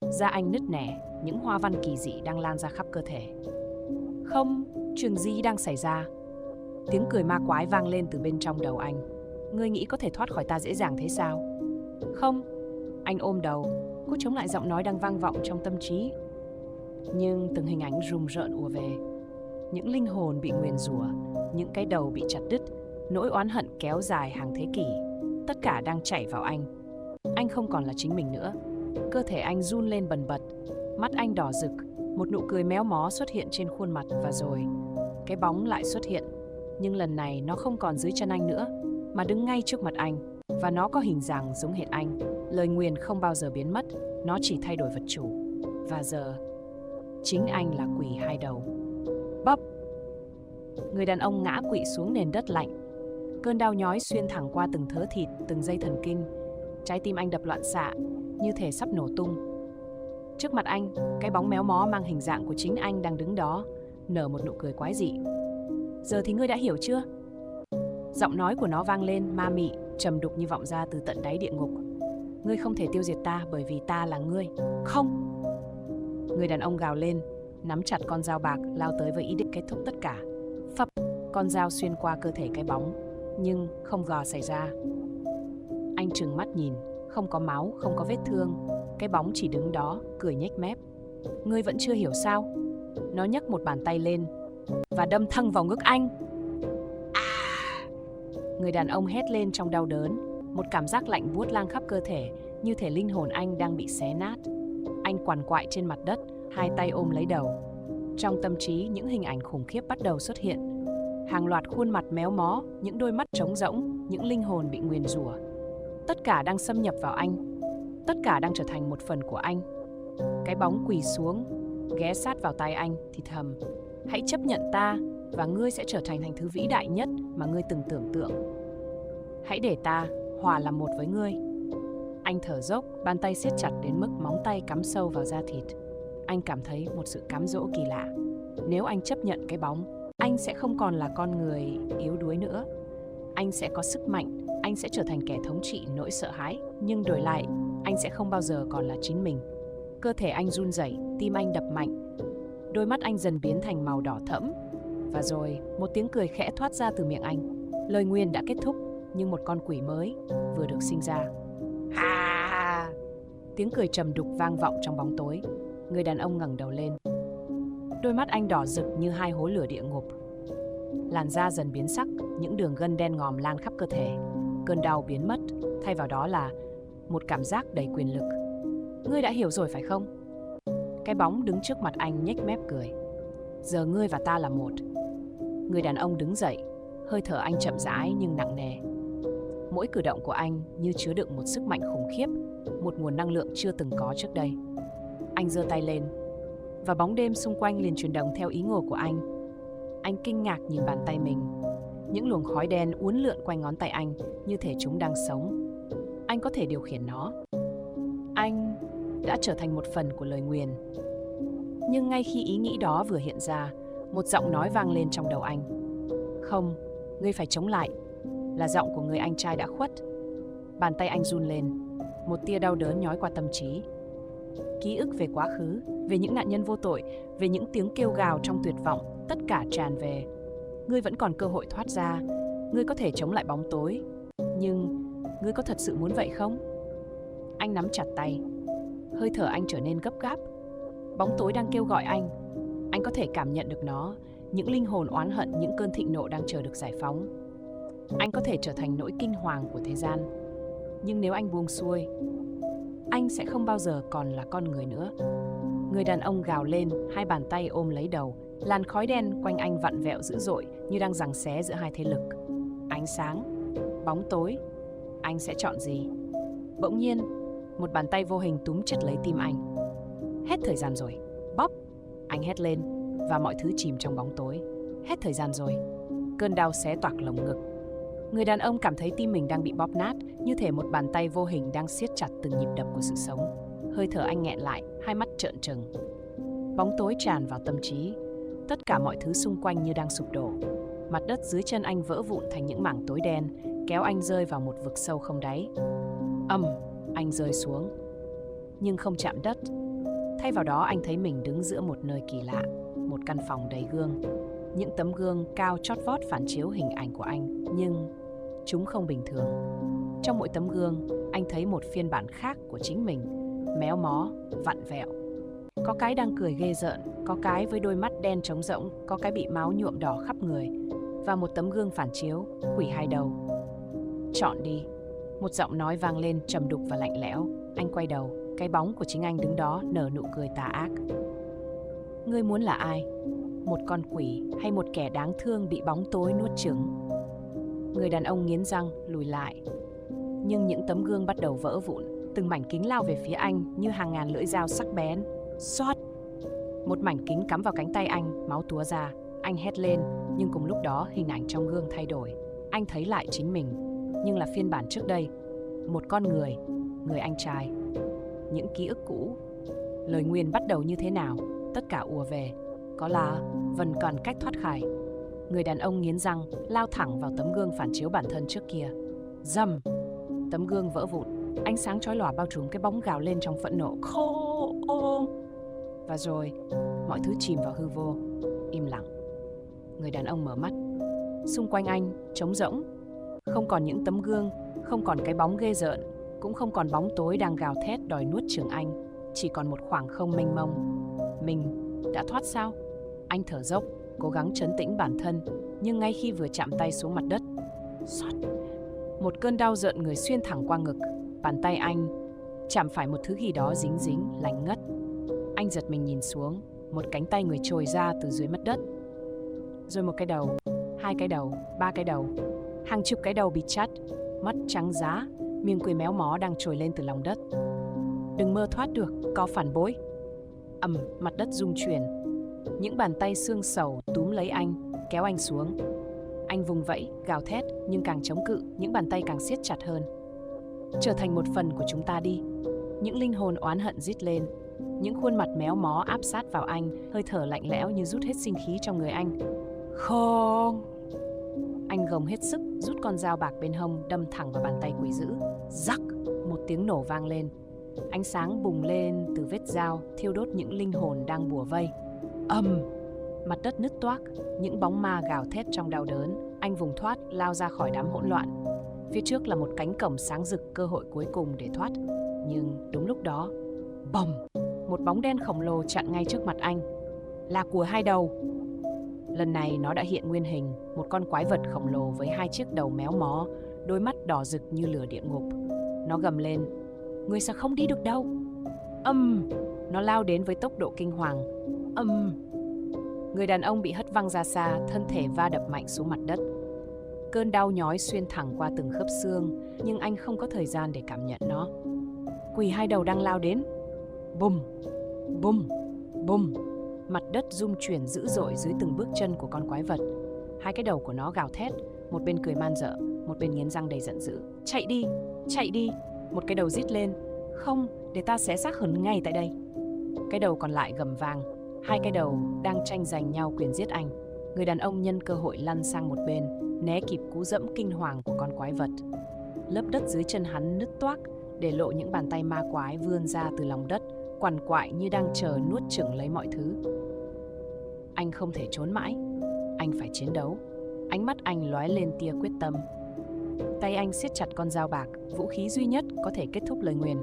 Da anh nứt nẻ, những hoa văn kỳ dị đang lan ra khắp cơ thể. Không, chuyện gì đang xảy ra? Tiếng cười ma quái vang lên từ bên trong đầu anh. Ngươi nghĩ có thể thoát khỏi ta dễ dàng thế sao? Không, anh ôm đầu. Cô chống lại giọng nói đang vang vọng trong tâm trí. Nhưng từng hình ảnh rùng rợn ùa về. Những linh hồn bị nguyền rủa, những cái đầu bị chặt đứt, nỗi oán hận kéo dài hàng thế kỷ. Tất cả đang chảy vào anh. Anh không còn là chính mình nữa. Cơ thể anh run lên bần bật. Mắt anh đỏ rực. Một nụ cười méo mó xuất hiện trên khuôn mặt và rồi cái bóng lại xuất hiện. Nhưng lần này nó không còn dưới chân anh nữa, mà đứng ngay trước mặt anh. Và nó có hình dạng giống hệt anh. Lời nguyền không bao giờ biến mất, nó chỉ thay đổi vật chủ. Và giờ, chính anh là quỷ hai đầu. Bóp! Người đàn ông ngã quỵ xuống nền đất lạnh. Cơn đau nhói xuyên thẳng qua từng thớ thịt, từng dây thần kinh. Trái tim anh đập loạn xạ, như thể sắp nổ tung. Trước mặt anh, cái bóng méo mó mang hình dạng của chính anh đang đứng đó, nở một nụ cười quái dị. Giờ thì ngươi đã hiểu chưa? Giọng nói của nó vang lên ma mị, trầm đục như vọng ra từ tận đáy địa ngục. Ngươi không thể tiêu diệt ta bởi vì ta là ngươi. Không! Người đàn ông gào lên, nắm chặt con dao bạc, lao tới với ý định kết thúc tất cả. Phập! Con dao xuyên qua cơ thể cái bóng, nhưng không gò xảy ra. Anh trừng mắt nhìn, không có máu, không có vết thương. Cái bóng chỉ đứng đó, cười nhếch mép. Ngươi vẫn chưa hiểu sao? Nó nhấc một bàn tay lên và đâm thẳng vào ngực anh. Người đàn ông hét lên trong đau đớn. Một cảm giác lạnh buốt lan khắp cơ thể, như thể linh hồn anh đang bị xé nát. Anh quằn quại trên mặt đất, hai tay ôm lấy đầu. Trong tâm trí, những hình ảnh khủng khiếp bắt đầu xuất hiện. Hàng loạt khuôn mặt méo mó, những đôi mắt trống rỗng, những linh hồn bị nguyền rủa. Tất cả đang xâm nhập vào anh. Tất cả đang trở thành một phần của anh. Cái bóng quỳ xuống, ghé sát vào tai anh thì thầm. Hãy chấp nhận ta và ngươi sẽ trở thành thứ vĩ đại nhất mà ngươi từng tưởng tượng. Hãy để ta hòa làm một với ngươi. Anh thở dốc, bàn tay siết chặt đến mức móng tay cắm sâu vào da thịt. Anh cảm thấy một sự cám dỗ kỳ lạ. Nếu anh chấp nhận cái bóng, anh sẽ không còn là con người yếu đuối nữa. Anh sẽ có sức mạnh, anh sẽ trở thành kẻ thống trị nỗi sợ hãi. Nhưng đổi lại, anh sẽ không bao giờ còn là chính mình. Cơ thể anh run rẩy, tim anh đập mạnh. Đôi mắt anh dần biến thành màu đỏ thẫm. Và rồi, một tiếng cười khẽ thoát ra từ miệng anh. Lời nguyền đã kết thúc, nhưng một con quỷ mới vừa được sinh ra. Ha! Tiếng cười trầm đục vang vọng trong bóng tối. Người đàn ông ngẩng đầu lên. Đôi mắt anh đỏ rực như hai hố lửa địa ngục. Làn da dần biến sắc, những đường gân đen ngòm lan khắp cơ thể. Cơn đau biến mất, thay vào đó là một cảm giác đầy quyền lực. Ngươi đã hiểu rồi phải không? Cái bóng đứng trước mặt anh nhếch mép cười. Giờ ngươi và ta là một. Người đàn ông đứng dậy, hơi thở anh chậm rãi nhưng nặng nề. Mỗi cử động của anh như chứa đựng một sức mạnh khủng khiếp, một nguồn năng lượng chưa từng có trước đây. Anh giơ tay lên, và bóng đêm xung quanh liền chuyển động theo ý ngờ của anh. Anh kinh ngạc nhìn bàn tay mình. Những luồng khói đen uốn lượn quanh ngón tay anh như thể chúng đang sống. Anh có thể điều khiển nó. Anh đã trở thành một phần của lời nguyền. Nhưng ngay khi ý nghĩ đó vừa hiện ra, một giọng nói vang lên trong đầu anh. Không, ngươi phải chống lại. Là giọng của người anh trai đã khuất. Bàn tay anh run lên. Một tia đau đớn nhói qua tâm trí. Ký ức về quá khứ, về những nạn nhân vô tội, về những tiếng kêu gào trong tuyệt vọng, tất cả tràn về. Ngươi vẫn còn cơ hội thoát ra. Ngươi có thể chống lại bóng tối. Nhưng ngươi có thật sự muốn vậy không? Anh nắm chặt tay. Hơi thở anh trở nên gấp gáp. Bóng tối đang kêu gọi anh. Anh có thể cảm nhận được nó. Những linh hồn oán hận, những cơn thịnh nộ đang chờ được giải phóng. Anh có thể trở thành nỗi kinh hoàng của thế gian. Nhưng nếu anh buông xuôi, anh sẽ không bao giờ còn là con người nữa. Người đàn ông gào lên, hai bàn tay ôm lấy đầu. Làn khói đen quanh anh vặn vẹo dữ dội như đang giằng xé giữa hai thế lực. Ánh sáng, bóng tối, anh sẽ chọn gì? Bỗng nhiên, một bàn tay vô hình túm chặt lấy tim anh. Hết thời gian rồi. Bóp! Anh hét lên và mọi thứ chìm trong bóng tối. Hết thời gian rồi. Cơn đau xé toạc lồng ngực. Người đàn ông cảm thấy tim mình đang bị bóp nát, như thể một bàn tay vô hình đang siết chặt từng nhịp đập của sự sống. Hơi thở anh nghẹn lại, hai mắt trợn trừng. Bóng tối tràn vào tâm trí. Tất cả mọi thứ xung quanh như đang sụp đổ. Mặt đất dưới chân anh vỡ vụn thành những mảng tối đen, kéo anh rơi vào một vực sâu không đáy. Ầm, anh rơi xuống. Nhưng không chạm đất. Thay vào đó anh thấy mình đứng giữa một nơi kỳ lạ, một căn phòng đầy gương. Những tấm gương cao chót vót phản chiếu hình ảnh của anh, nhưng chúng không bình thường. Trong mỗi tấm gương, anh thấy một phiên bản khác của chính mình, méo mó, vặn vẹo. Có cái đang cười ghê rợn, có cái với đôi mắt đen trống rỗng, có cái bị máu nhuộm đỏ khắp người. Và một tấm gương phản chiếu, quỷ hai đầu. Chọn đi. Một giọng nói vang lên trầm đục và lạnh lẽo. Anh quay đầu, cái bóng của chính anh đứng đó nở nụ cười tà ác. Ngươi muốn là ai? Một con quỷ hay một kẻ đáng thương bị bóng tối nuốt chửng? Người đàn ông nghiến răng lùi lại. Nhưng những tấm gương bắt đầu vỡ vụn, từng mảnh kính lao về phía anh như hàng ngàn lưỡi dao sắc bén. Xoát! Một mảnh kính cắm vào cánh tay anh, máu túa ra. Anh hét lên, nhưng cùng lúc đó hình ảnh trong gương thay đổi. Anh thấy lại chính mình, nhưng là phiên bản trước đây. Một con người anh trai. Những ký ức cũ. Lời nguyền bắt đầu như thế nào? Tất cả ùa về. Có là vẫn còn cách thoát khỏi. Người đàn ông nghiến răng, lao thẳng vào tấm gương phản chiếu bản thân trước kia. Rầm! Tấm gương vỡ vụn. Ánh sáng chói lòa bao trùm cái bóng gào lên trong phẫn nộ. Và rồi, mọi thứ chìm vào hư vô, im lặng. Người đàn ông mở mắt. Xung quanh anh, trống rỗng. Không còn những tấm gương, không còn cái bóng ghê rợn, cũng không còn bóng tối đang gào thét đòi nuốt chửng anh. Chỉ còn một khoảng không mênh mông. Mình đã thoát sao? Anh thở dốc, cố gắng trấn tĩnh bản thân, nhưng ngay khi vừa chạm tay xuống mặt đất, xoát, một cơn đau rợn người xuyên thẳng qua ngực. Bàn tay anh chạm phải một thứ gì đó dính dính, lạnh ngắt. Anh giật mình nhìn xuống, một cánh tay người trồi ra từ dưới mặt đất. Rồi một cái đầu, hai cái đầu, ba cái đầu, hàng chục cái đầu bị chặt, mắt trắng giá, miệng cười méo mó đang trồi lên từ lòng đất. Đừng mơ thoát được, có phản bội. Mặt đất rung chuyển. Những bàn tay xương sầu túm lấy anh, kéo anh xuống. Anh vùng vẫy, gào thét, nhưng càng chống cự, những bàn tay càng siết chặt hơn. Trở thành một phần của chúng ta đi. Những linh hồn oán hận rít lên. Những khuôn mặt méo mó áp sát vào anh, hơi thở lạnh lẽo như rút hết sinh khí trong người anh. Không! Anh gồng hết sức, rút con dao bạc bên hông, đâm thẳng vào bàn tay quỷ dữ. Rắc! Một tiếng nổ vang lên. Ánh sáng bùng lên từ vết dao, thiêu đốt những linh hồn đang bủa vây. Mặt đất nứt toác, những bóng ma gào thét trong đau đớn. Anh vùng thoát, lao ra khỏi đám hỗn loạn. Phía trước là một cánh cổng sáng rực, cơ hội cuối cùng để thoát. Nhưng đúng lúc đó, bầm! Một bóng đen khổng lồ chặn ngay trước mặt anh. Là của hai đầu. Lần này nó đã hiện nguyên hình, một con quái vật khổng lồ với hai chiếc đầu méo mó, đôi mắt đỏ rực như lửa địa ngục. Nó gầm lên, ngươi sẽ không đi được đâu. Nó lao đến với tốc độ kinh hoàng. Người đàn ông bị hất văng ra xa, thân thể va đập mạnh xuống mặt đất. Cơn đau nhói xuyên thẳng qua từng khớp xương, nhưng anh không có thời gian để cảm nhận nó. Quỷ hai đầu đang lao đến. Bùm, bùm, bùm. Mặt đất rung chuyển dữ dội dưới từng bước chân của con quái vật. Hai cái đầu của nó gào thét, một bên cười man dợ, một bên nghiến răng đầy giận dữ. Chạy đi, chạy đi. Một cái đầu rít lên. Không, để ta xé xác hồn ngay tại đây. Cái đầu còn lại gầm vang. Hai cái đầu đang tranh giành nhau quyền giết anh. Người đàn ông nhân cơ hội lăn sang một bên, né kịp cú dẫm kinh hoàng của con quái vật. Lớp đất dưới chân hắn nứt toác, để lộ những bàn tay ma quái vươn ra từ lòng đất, quằn quại như đang chờ nuốt chửng lấy mọi thứ. Anh không thể trốn mãi, anh phải chiến đấu. Ánh mắt anh lóe lên tia quyết tâm. Tay anh siết chặt con dao bạc, vũ khí duy nhất có thể kết thúc lời nguyền.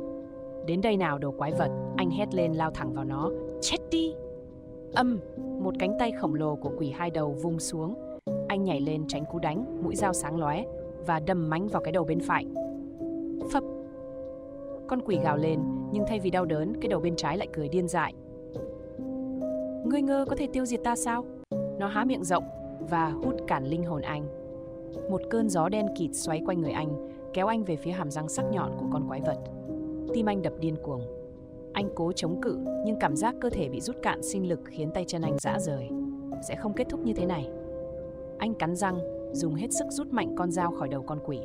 Đến đây nào đồ quái vật, anh hét lên lao thẳng vào nó. Chết đi! Một cánh tay khổng lồ của quỷ hai đầu vung xuống. Anh nhảy lên tránh cú đánh, mũi dao sáng lóe và đâm mánh vào cái đầu bên phải. Phập! Con quỷ gào lên, nhưng thay vì đau đớn, cái đầu bên trái lại cười điên dại. Ngươi ngơ có thể tiêu diệt ta sao? Nó há miệng rộng và hút cản linh hồn anh. Một cơn gió đen kịt xoáy quanh người anh, kéo anh về phía hàm răng sắc nhọn của con quái vật. Tim anh đập điên cuồng. Anh cố chống cự, nhưng cảm giác cơ thể bị rút cạn sinh lực khiến tay chân anh rã rời. Sẽ không kết thúc như thế này. Anh cắn răng, dùng hết sức rút mạnh con dao khỏi đầu con quỷ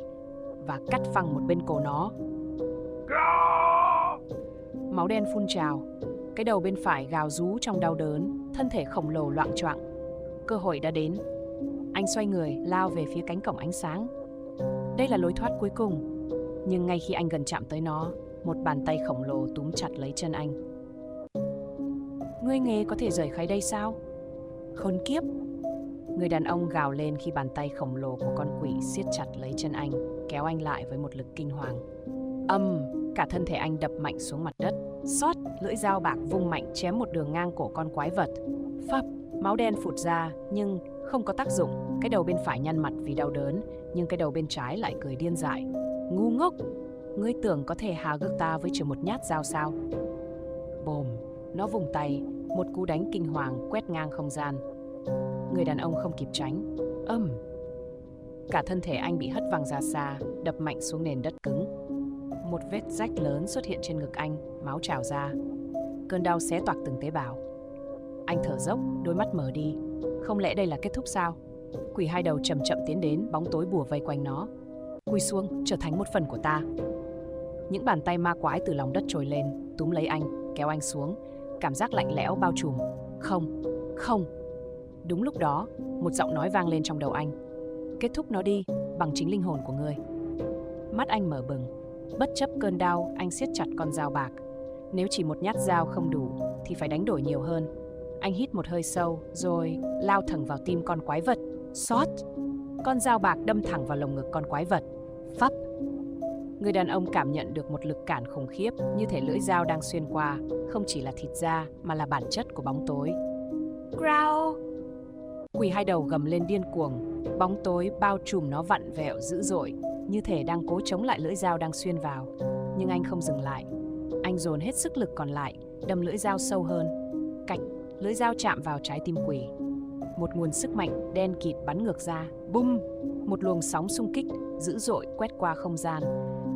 và cắt phăng một bên cổ nó. Máu đen phun trào. Cái đầu bên phải gào rú trong đau đớn, thân thể khổng lồ loạng choạng. Cơ hội đã đến. Anh xoay người, lao về phía cánh cổng ánh sáng. Đây là lối thoát cuối cùng. Nhưng ngay khi anh gần chạm tới nó, một bàn tay khổng lồ túm chặt lấy chân anh. Ngươi nghề có thể rời khỏi đây sao? Khốn kiếp! Người đàn ông gào lên khi bàn tay khổng lồ của con quỷ siết chặt lấy chân anh, kéo anh lại với một lực kinh hoàng. Cả thân thể anh đập mạnh xuống mặt đất. Xót, lưỡi dao bạc vung mạnh chém một đường ngang cổ con quái vật. Phập, máu đen phụt ra nhưng không có tác dụng. Cái đầu bên phải nhăn mặt vì đau đớn, nhưng cái đầu bên trái lại cười điên dại. Ngu ngốc, ngươi tưởng có thể há gực ta với chỉ một nhát dao sao? Bồm, nó vùng tay, một cú đánh kinh hoàng quét ngang không gian. Người đàn ông không kịp tránh. Cả thân thể anh bị hất văng ra xa, đập mạnh xuống nền đất cứng. Một vết rách lớn xuất hiện trên ngực anh, máu trào ra. Cơn đau xé toạc từng tế bào. Anh thở dốc, đôi mắt mở đi. Không lẽ đây là kết thúc sao? Quỷ hai đầu chậm chậm tiến đến, bóng tối bùa vây quanh nó. Cúi xuống, trở thành một phần của ta. Những bàn tay ma quái từ lòng đất trồi lên, túm lấy anh, kéo anh xuống. Cảm giác lạnh lẽo bao trùm. Không, không. Đúng lúc đó, một giọng nói vang lên trong đầu anh. Kết thúc nó đi, bằng chính linh hồn của ngươi. Mắt anh mở bừng. Bất chấp cơn đau, anh siết chặt con dao bạc. Nếu chỉ một nhát dao không đủ, thì phải đánh đổi nhiều hơn. Anh hít một hơi sâu, rồi lao thẳng vào tim con quái vật. Xót! Con dao bạc đâm thẳng vào lồng ngực con quái vật. Phắp! Người đàn ông cảm nhận được một lực cản khủng khiếp, như thể lưỡi dao đang xuyên qua, không chỉ là thịt da mà là bản chất của bóng tối. Growl! Quỷ hai đầu gầm lên điên cuồng, bóng tối bao trùm nó vặn vẹo dữ dội, như thể đang cố chống lại lưỡi dao đang xuyên vào. Nhưng anh không dừng lại. Anh dồn hết sức lực còn lại, đâm lưỡi dao sâu hơn. Cạch, lưỡi dao chạm vào trái tim quỷ. Một nguồn sức mạnh đen kịt bắn ngược ra. Bum! Một luồng sóng xung kích dữ dội quét qua không gian.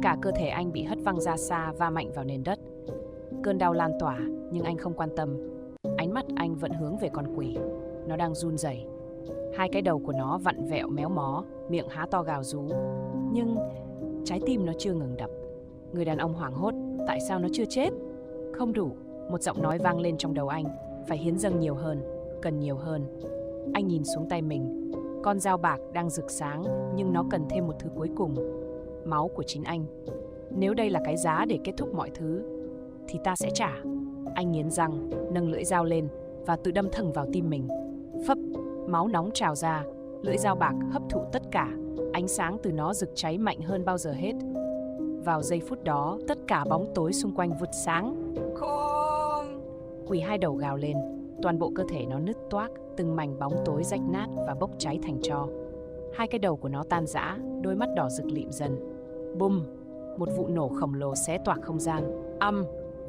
Cả cơ thể anh bị hất văng ra xa, va mạnh vào nền đất. Cơn đau lan tỏa, nhưng anh không quan tâm. Ánh mắt anh vẫn hướng về con quỷ. Nó đang run rẩy. Hai cái đầu của nó vặn vẹo méo mó, miệng há to gào rú. Nhưng trái tim nó chưa ngừng đập. Người đàn ông hoảng hốt, tại sao nó chưa chết? Không đủ, một giọng nói vang lên trong đầu anh. Phải hiến dâng nhiều hơn, cần nhiều hơn. Anh nhìn xuống tay mình. Con dao bạc đang rực sáng, nhưng nó cần thêm một thứ cuối cùng. Máu của chính anh. Nếu đây là cái giá để kết thúc mọi thứ, thì ta sẽ trả. Anh nghiến răng, nâng lưỡi dao lên và tự đâm thẳng vào tim mình. Phấp, máu nóng trào ra, lưỡi dao bạc hấp thụ tất cả. Ánh sáng từ nó rực cháy mạnh hơn bao giờ hết. Vào giây phút đó, tất cả bóng tối xung quanh vụt sáng. Không! Quỷ hai đầu gào lên, toàn bộ cơ thể nó nứt toác, từng mảnh bóng tối rách nát và bốc cháy thành tro. Hai cái đầu của nó tan rã, đôi mắt đỏ rực lịm dần. Bum! Một vụ nổ khổng lồ xé toạc không gian.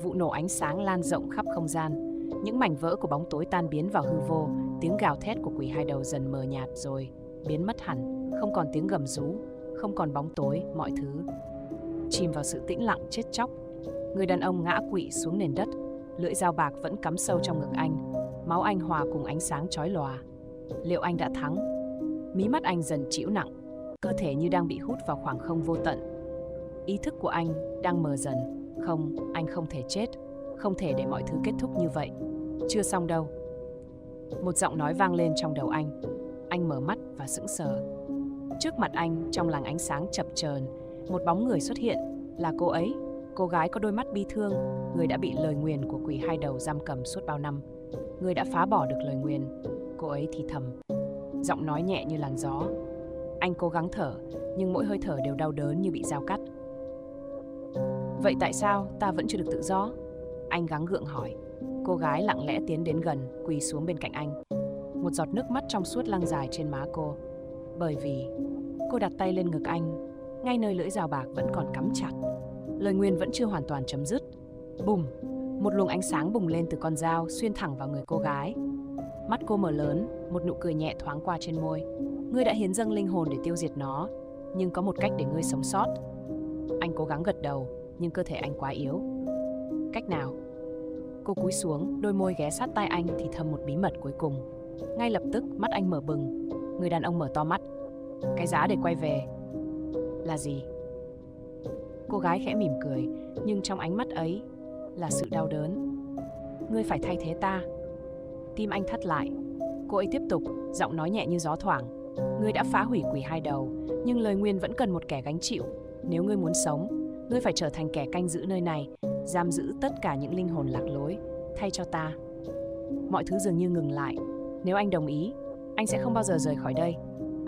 Vụ nổ ánh sáng lan rộng khắp không gian. Những mảnh vỡ của bóng tối tan biến vào hư vô. Tiếng gào thét của quỷ hai đầu dần mờ nhạt rồi biến mất hẳn. Không còn tiếng gầm rú, không còn bóng tối, mọi thứ chìm vào sự tĩnh lặng chết chóc. Người đàn ông ngã quỵ xuống nền đất, lưỡi dao bạc vẫn cắm sâu trong ngực anh. Máu anh hòa cùng ánh sáng chói lòa. Liệu anh đã thắng? Mí mắt anh dần trĩu nặng, cơ thể như đang bị hút vào khoảng không vô tận. Ý thức của anh đang mờ dần. Không, anh không thể chết, không thể để mọi thứ kết thúc như vậy. Chưa xong đâu. Một giọng nói vang lên trong đầu anh. Anh mở mắt và sững sờ. Trước mặt anh, trong làn ánh sáng chập chờn, một bóng người xuất hiện. Là cô ấy, cô gái có đôi mắt bi thương, người đã bị lời nguyền của quỷ hai đầu giam cầm suốt bao năm. Người đã phá bỏ được lời nguyền. Cô ấy thì thầm, giọng nói nhẹ như làn gió. Anh cố gắng thở, nhưng mỗi hơi thở đều đau đớn như bị dao cắt. Vậy tại sao ta vẫn chưa được tự do? Anh gắng gượng hỏi. Cô gái lặng lẽ tiến đến gần, quỳ xuống bên cạnh anh. Một giọt nước mắt trong suốt lăn dài trên má cô. Bởi vì cô đặt tay lên ngực anh, ngay nơi lưỡi dao bạc vẫn còn cắm chặt. Lời nguyền vẫn chưa hoàn toàn chấm dứt. Bùm! Một luồng ánh sáng bùng lên từ con dao, xuyên thẳng vào người cô gái. Mắt cô mở lớn, một nụ cười nhẹ thoáng qua trên môi. Ngươi đã hiến dâng linh hồn để tiêu diệt nó, nhưng có một cách để ngươi sống sót. Anh cố gắng gật đầu, nhưng cơ thể anh quá yếu. Cách nào? Cô cúi xuống, đôi môi ghé sát tai anh thì thầm một bí mật cuối cùng. Ngay lập tức mắt anh mở bừng. Người đàn ông mở to mắt. Cái giá để quay về là gì? Cô gái khẽ mỉm cười, nhưng trong ánh mắt ấy là sự đau đớn. Ngươi phải thay thế ta. Tim anh thắt lại. Cô ấy tiếp tục, giọng nói nhẹ như gió thoảng. Ngươi đã phá hủy quỷ hai đầu, nhưng lời nguyền vẫn cần một kẻ gánh chịu. Nếu ngươi muốn sống, ngươi phải trở thành kẻ canh giữ nơi này, giam giữ tất cả những linh hồn lạc lối, thay cho ta. Mọi thứ dường như ngừng lại. Nếu anh đồng ý, anh sẽ không bao giờ rời khỏi đây.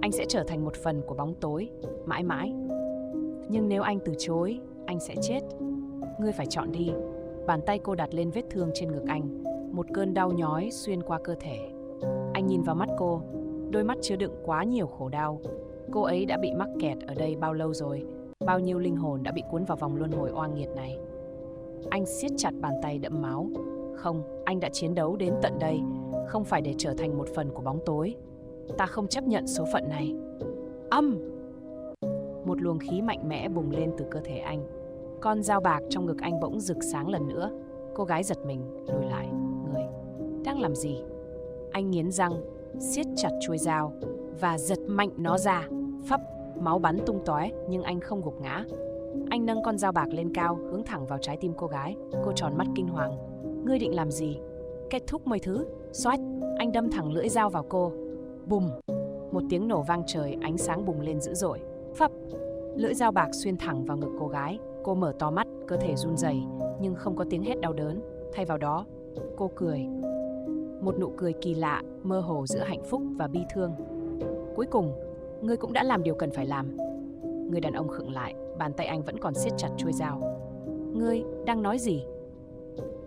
Anh sẽ trở thành một phần của bóng tối, mãi mãi. Nhưng nếu anh từ chối, anh sẽ chết. Ngươi phải chọn đi. Bàn tay cô đặt lên vết thương trên ngực anh. Một cơn đau nhói xuyên qua cơ thể. Anh nhìn vào mắt cô, đôi mắt chứa đựng quá nhiều khổ đau. Cô ấy đã bị mắc kẹt ở đây bao lâu rồi? Bao nhiêu linh hồn đã bị cuốn vào vòng luân hồi oan nghiệt này? Anh siết chặt bàn tay đẫm máu. Không, anh đã chiến đấu đến tận đây, không phải để trở thành một phần của bóng tối. Ta không chấp nhận số phận này. Một luồng khí mạnh mẽ bùng lên từ cơ thể anh. Con dao bạc trong ngực anh bỗng rực sáng lần nữa. Cô gái giật mình, lùi lại. Người đang làm gì? Anh nghiến răng, siết chặt chuôi dao và giật mạnh nó ra. Phắp, máu bắn tung tóe nhưng anh không gục ngã. Anh nâng con dao bạc lên cao, hướng thẳng vào trái tim cô gái. Cô tròn mắt kinh hoàng. Ngươi định làm gì? Kết thúc mọi thứ. Xoát, anh đâm thẳng lưỡi dao vào cô. Bùm, một tiếng nổ vang trời, ánh sáng bùng lên dữ dội. Phắp, lưỡi dao bạc xuyên thẳng vào ngực cô gái. Cô mở to mắt, cơ thể run rẩy nhưng không có tiếng hét đau đớn. Thay vào đó, cô cười. Một nụ cười kỳ lạ, mơ hồ giữa hạnh phúc và bi thương. Cuối cùng, ngươi cũng đã làm điều cần phải làm. Người đàn ông khựng lại, bàn tay anh vẫn còn siết chặt chuôi dao. Ngươi đang nói gì?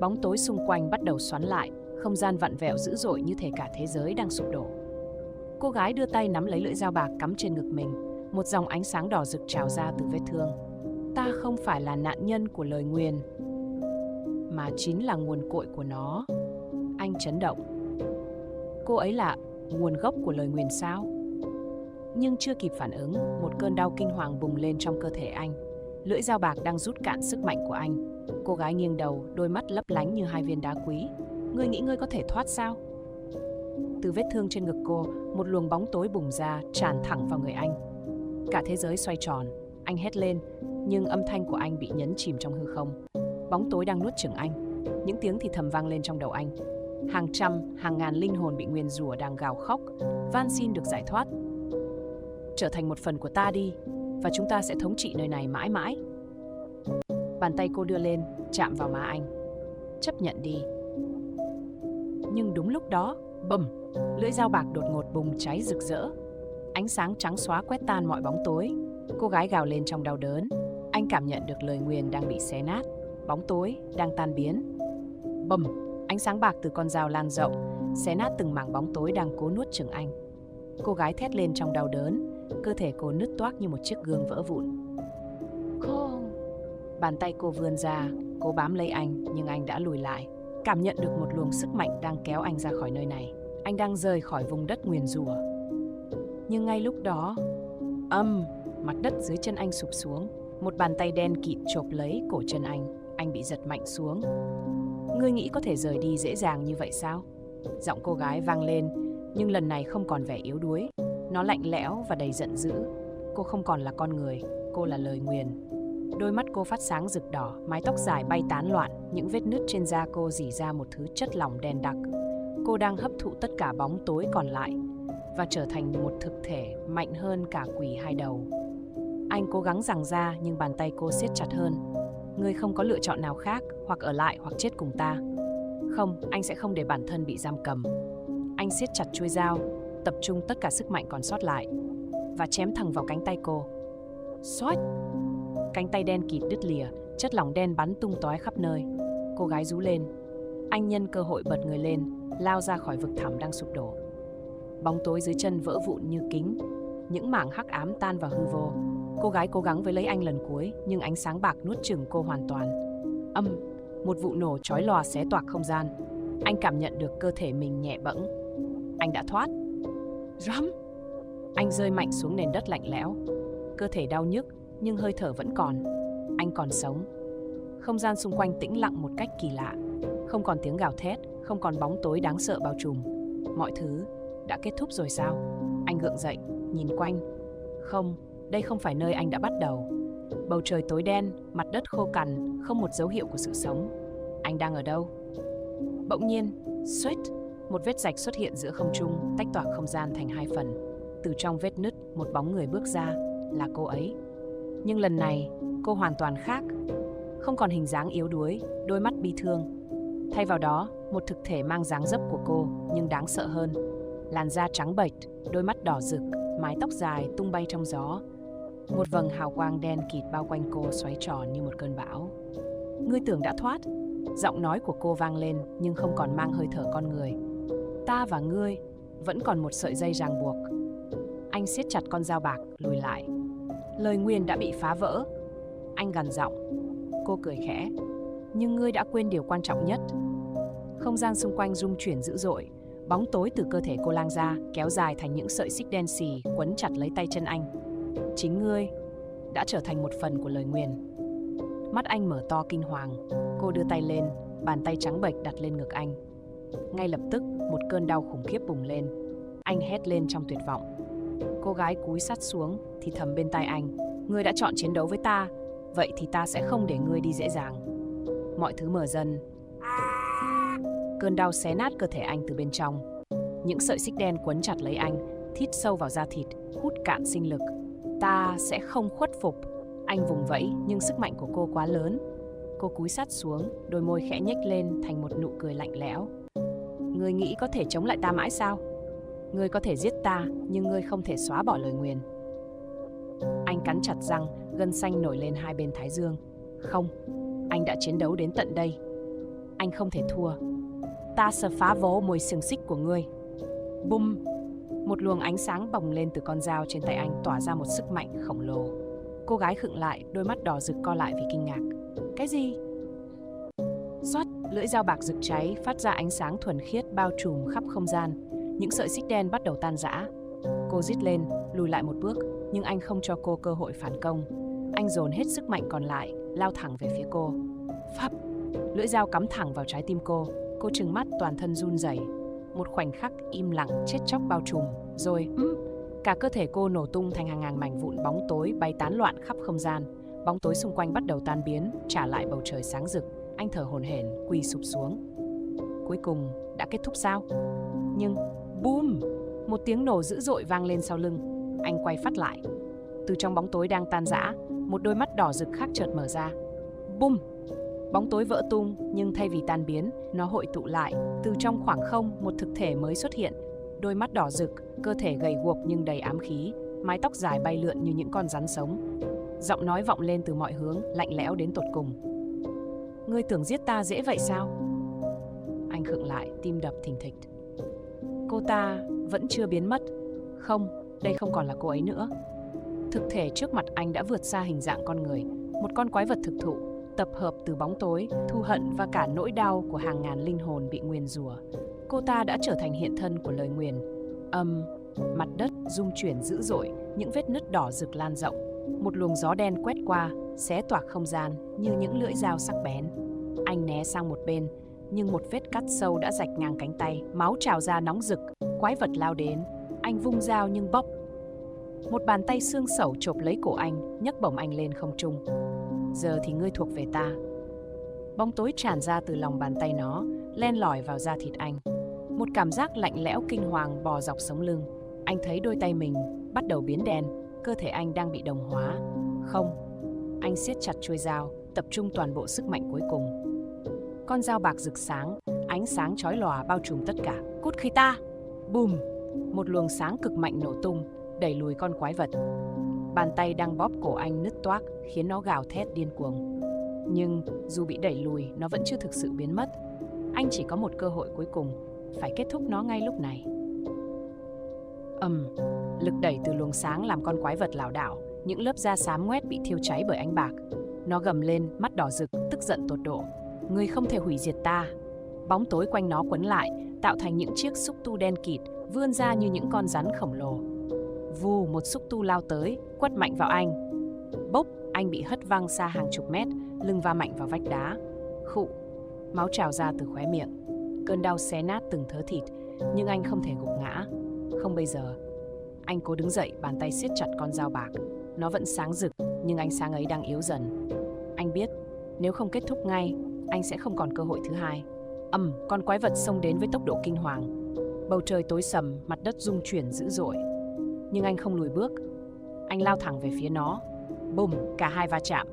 Bóng tối xung quanh bắt đầu xoắn lại, không gian vặn vẹo dữ dội như thể cả thế giới đang sụp đổ. Cô gái đưa tay nắm lấy lưỡi dao bạc cắm trên ngực mình, một dòng ánh sáng đỏ rực trào ra từ vết thương. Ta không phải là nạn nhân của lời nguyền, mà chính là nguồn cội của nó. Anh chấn động. Cô ấy là nguồn gốc của lời nguyền sao? Nhưng chưa kịp phản ứng, một cơn đau kinh hoàng bùng lên trong cơ thể anh. Lưỡi dao bạc đang rút cạn sức mạnh của anh. Cô gái nghiêng đầu, đôi mắt lấp lánh như hai viên đá quý. Ngươi nghĩ ngươi có thể thoát sao? Từ vết thương trên ngực cô, một luồng bóng tối bùng ra, tràn thẳng vào người anh. Cả thế giới xoay tròn. Anh hét lên, nhưng âm thanh của anh bị nhấn chìm trong hư không. Bóng tối đang nuốt chửng anh. Những tiếng thì thầm vang lên trong đầu anh. Hàng trăm, hàng ngàn linh hồn bị nguyền rủa đang gào khóc, van xin được giải thoát. Trở thành một phần của ta đi, và chúng ta sẽ thống trị nơi này mãi mãi. Bàn tay cô đưa lên, chạm vào má anh. Chấp nhận đi. Nhưng đúng lúc đó, bầm, lưỡi dao bạc đột ngột bùng cháy rực rỡ. Ánh sáng trắng xóa quét tan mọi bóng tối. Cô gái gào lên trong đau đớn. Anh cảm nhận được lời nguyền đang bị xé nát. Bóng tối đang tan biến. Bầm, ánh sáng bạc từ con dao lan rộng, xé nát từng mảng bóng tối đang cố nuốt chửng anh. Cô gái thét lên trong đau đớn. Cơ thể cô nứt toác như một chiếc gương vỡ vụn. Không. Bàn tay cô vươn ra, cố bám lấy anh, nhưng anh đã lùi lại. Cảm nhận được một luồng sức mạnh đang kéo anh ra khỏi nơi này. Anh đang rời khỏi vùng đất nguyền rủa. Nhưng ngay lúc đó, mặt đất dưới chân anh sụp xuống. Một bàn tay đen kịt chộp lấy cổ chân anh. Anh bị giật mạnh xuống. Ngươi nghĩ có thể rời đi dễ dàng như vậy sao? Giọng cô gái vang lên, nhưng lần này không còn vẻ yếu đuối. Nó lạnh lẽo và đầy giận dữ. Cô không còn là con người, cô là lời nguyền. Đôi mắt cô phát sáng rực đỏ, mái tóc dài bay tán loạn, những vết nứt trên da cô rỉ ra một thứ chất lỏng đen đặc. Cô đang hấp thụ tất cả bóng tối còn lại và trở thành một thực thể mạnh hơn cả quỷ hai đầu. Anh cố gắng giằng ra nhưng bàn tay cô siết chặt hơn. Ngươi không có lựa chọn nào khác, hoặc ở lại hoặc chết cùng ta. Không, anh sẽ không để bản thân bị giam cầm. Anh siết chặt chuôi dao, tập trung tất cả sức mạnh còn sót lại và chém thẳng vào cánh tay cô. Xoát! Cánh tay đen kịt đứt lìa, chất lỏng đen bắn tung tóe khắp nơi. Cô gái rú lên. Anh nhân cơ hội bật người lên, lao ra khỏi vực thẳm đang sụp đổ. Bóng tối dưới chân vỡ vụn như kính, những mảng hắc ám tan vào hư vô. Cô gái cố gắng với lấy anh lần cuối, nhưng ánh sáng bạc nuốt chửng cô hoàn toàn. Một vụ nổ chói lòa xé toạc không gian. Anh cảm nhận được cơ thể mình nhẹ bẫng. Anh đã thoát. Rắm! Anh rơi mạnh xuống nền đất lạnh lẽo. Cơ thể đau nhức, nhưng hơi thở vẫn còn. Anh còn sống. Không gian xung quanh tĩnh lặng một cách kỳ lạ. Không còn tiếng gào thét, không còn bóng tối đáng sợ bao trùm. Mọi thứ đã kết thúc rồi sao? Anh gượng dậy, nhìn quanh. Không, đây không phải nơi anh đã bắt đầu. Bầu trời tối đen, mặt đất khô cằn, không một dấu hiệu của sự sống. Anh đang ở đâu? Bỗng nhiên, xoét, một vết rạch xuất hiện giữa không trung, tách toạc không gian thành hai phần. Từ trong vết nứt, một bóng người bước ra, là cô ấy. Nhưng lần này, cô hoàn toàn khác. Không còn hình dáng yếu đuối, đôi mắt bi thương. Thay vào đó, một thực thể mang dáng dấp của cô, nhưng đáng sợ hơn. Làn da trắng bệch, đôi mắt đỏ rực, mái tóc dài tung bay trong gió. Một vầng hào quang đen kịt bao quanh cô xoáy tròn như một cơn bão. Ngươi tưởng đã thoát, Giọng nói của cô vang lên nhưng không còn mang hơi thở con người. Ta và ngươi vẫn còn một sợi dây ràng buộc. Anh siết chặt con dao bạc, lùi lại. Lời nguyền đã bị phá vỡ. Anh gằn giọng. Cô cười khẽ. Nhưng ngươi đã quên điều quan trọng nhất. Không gian xung quanh rung chuyển dữ dội. Bóng tối từ cơ thể cô lan ra, kéo dài thành những sợi xích đen xì quấn chặt lấy tay chân anh. Chính ngươi đã trở thành một phần của lời nguyền. Mắt anh mở to kinh hoàng. Cô đưa tay lên, bàn tay trắng bệch đặt lên ngực anh. Ngay lập tức, một cơn đau khủng khiếp bùng lên. Anh hét lên trong tuyệt vọng. Cô gái cúi sát xuống, thì thầm bên tai anh. Ngươi đã chọn chiến đấu với ta, vậy thì ta sẽ không để ngươi đi dễ dàng. Mọi thứ mở dần. Cơn đau xé nát cơ thể anh từ bên trong. Những sợi xích đen quấn chặt lấy anh, thít sâu vào da thịt, hút cạn sinh lực. Ta sẽ không khuất phục. Anh vùng vẫy, nhưng sức mạnh của cô quá lớn. Cô cúi sát xuống, đôi môi khẽ nhếch lên thành một nụ cười lạnh lẽo. Ngươi nghĩ có thể chống lại ta mãi sao? Ngươi có thể giết ta, nhưng ngươi không thể xóa bỏ lời nguyền. Anh cắn chặt răng, gân xanh nổi lên hai bên thái dương. Không, anh đã chiến đấu đến tận đây. Anh không thể thua. Ta sẽ phá vỡ mồi xiềng xích của ngươi. Bum! Một luồng ánh sáng bồng lên từ con dao trên tay anh, tỏa ra một sức mạnh khổng lồ. Cô gái khựng lại, đôi mắt đỏ rực co lại vì kinh ngạc. Cái gì? Xoát! Lưỡi dao bạc rực cháy, phát ra ánh sáng thuần khiết bao trùm khắp không gian. Những sợi xích đen bắt đầu tan rã. Cô rít lên, lùi lại một bước, nhưng anh không cho cô cơ hội phản công. Anh dồn hết sức mạnh còn lại, lao thẳng về phía cô. Phắp! Lưỡi dao cắm thẳng vào trái tim cô. Cô trừng mắt, toàn thân run rẩy. Một khoảnh khắc im lặng chết chóc bao trùm, rồi cả cơ thể cô nổ tung thành hàng ngàn mảnh vụn bóng tối bay tán loạn khắp không gian. Bóng tối xung quanh bắt đầu tan biến, trả lại bầu trời sáng rực. Anh thở hổn hển, quỳ sụp xuống. Cuối cùng đã kết thúc sao? Nhưng boom! Một tiếng nổ dữ dội vang lên sau lưng. Anh quay phát lại. Từ trong bóng tối đang tan rã, một đôi mắt đỏ rực khác chợt mở ra. Boom! Bóng tối vỡ tung, nhưng thay vì tan biến, nó hội tụ lại. Từ trong khoảng không, một thực thể mới xuất hiện. Đôi mắt đỏ rực, cơ thể gầy guộc nhưng đầy ám khí, mái tóc dài bay lượn như những con rắn sống. Giọng nói vọng lên từ mọi hướng, lạnh lẽo đến tột cùng. Ngươi tưởng giết ta dễ vậy sao? Anh khựng lại, tim đập thình thịch. Cô ta vẫn chưa biến mất. Không, đây không còn là cô ấy nữa. Thực thể trước mặt anh đã vượt xa hình dạng con người. Một con quái vật thực thụ, tập hợp từ bóng tối, thù hận và cả nỗi đau của hàng ngàn linh hồn bị nguyền rủa. Cô ta đã trở thành hiện thân của lời nguyền. Mặt đất rung chuyển dữ dội, những vết nứt đỏ rực lan rộng. Một luồng gió đen quét qua, xé toạc không gian như những lưỡi dao sắc bén. Anh né sang một bên, nhưng một vết cắt sâu đã rạch ngang cánh tay, máu trào ra nóng rực. Quái vật lao đến, anh vung dao nhưng bóp. Một bàn tay xương sẩu chộp lấy cổ anh, nhấc bổng anh lên không trung. Giờ thì ngươi thuộc về ta. Bóng tối tràn ra từ lòng bàn tay nó, len lỏi vào da thịt anh. Một cảm giác lạnh lẽo kinh hoàng bò dọc sống lưng. Anh thấy đôi tay mình bắt đầu biến đen, cơ thể anh đang bị đồng hóa. Không, anh siết chặt chuôi dao, tập trung toàn bộ sức mạnh cuối cùng. Con dao bạc rực sáng, ánh sáng chói lòa bao trùm tất cả. Cút khi ta! Bùm! Một luồng sáng cực mạnh nổ tung, đẩy lùi con quái vật. Bàn tay đang bóp cổ anh nứt toác, khiến nó gào thét điên cuồng. Nhưng dù bị đẩy lùi, nó vẫn chưa thực sự biến mất. Anh chỉ có một cơ hội cuối cùng, phải kết thúc nó ngay lúc này. Lực đẩy từ luồng sáng làm con quái vật lảo đảo, những lớp da xám ngoét bị thiêu cháy bởi ánh bạc. Nó gầm lên, mắt đỏ rực, tức giận tột độ. Ngươi không thể hủy diệt ta. Bóng tối quanh nó quấn lại, tạo thành những chiếc xúc tu đen kịt, vươn ra như những con rắn khổng lồ. Vù, một xúc tu lao tới, quất mạnh vào anh. Bốp, anh bị hất văng xa hàng chục mét, lưng va mạnh vào vách đá. Khụ, máu trào ra từ khóe miệng. Cơn đau xé nát từng thớ thịt, nhưng anh không thể gục ngã. Không bây giờ. Anh cố đứng dậy, bàn tay siết chặt con dao bạc. Nó vẫn sáng rực, nhưng ánh sáng ấy đang yếu dần. Anh biết, nếu không kết thúc ngay, anh sẽ không còn cơ hội thứ hai. Con quái vật xông đến với tốc độ kinh hoàng. Bầu trời tối sầm, mặt đất rung chuyển dữ dội. Nhưng anh không lùi bước. Anh lao thẳng về phía nó. Bùm, cả hai va chạm.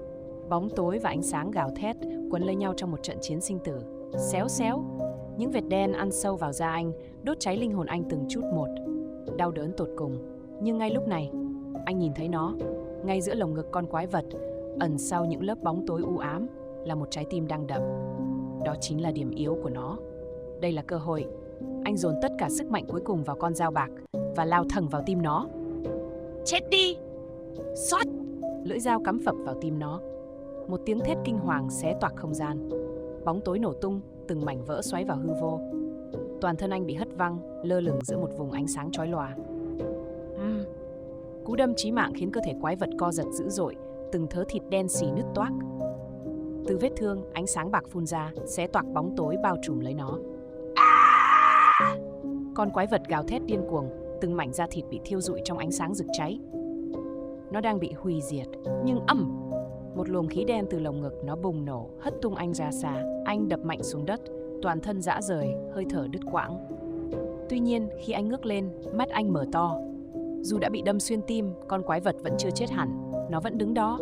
Bóng tối và ánh sáng gào thét, quấn lấy nhau trong một trận chiến sinh tử. Xéo xéo. Những vệt đen ăn sâu vào da anh, đốt cháy linh hồn anh từng chút một. Đau đớn tột cùng. Nhưng ngay lúc này, anh nhìn thấy nó. Ngay giữa lồng ngực con quái vật, ẩn sau những lớp bóng tối u ám, là một trái tim đang đập. đó chính là điểm yếu của nó. Đây là cơ hội. Anh dồn tất cả sức mạnh cuối cùng vào con dao bạc và lao thẳng vào tim nó. Chết đi! Xoát! Lưỡi dao cắm phập vào tim nó. Một tiếng thét kinh hoàng xé toạc không gian. Bóng tối nổ tung, từng mảnh vỡ xoáy vào hư vô. Toàn thân anh bị hất văng, lơ lửng giữa một vùng ánh sáng chói lòa. Cú đâm chí mạng khiến cơ thể quái vật co giật dữ dội, từng thớ thịt đen xì nứt toác. Từ vết thương, ánh sáng bạc phun ra, xé toạc bóng tối bao trùm lấy nó. Con quái vật gào thét điên cuồng, từng mảnh da thịt bị thiêu rụi trong ánh sáng rực cháy. Nó đang bị hủy diệt, nhưng một luồng khí đen từ lồng ngực nó bùng nổ, hất tung anh ra xa. Anh đập mạnh xuống đất, toàn thân rã rời, hơi thở đứt quãng. Tuy nhiên, khi anh ngước lên, mắt anh mở to. Dù đã bị đâm xuyên tim, con quái vật vẫn chưa chết hẳn, nó vẫn đứng đó.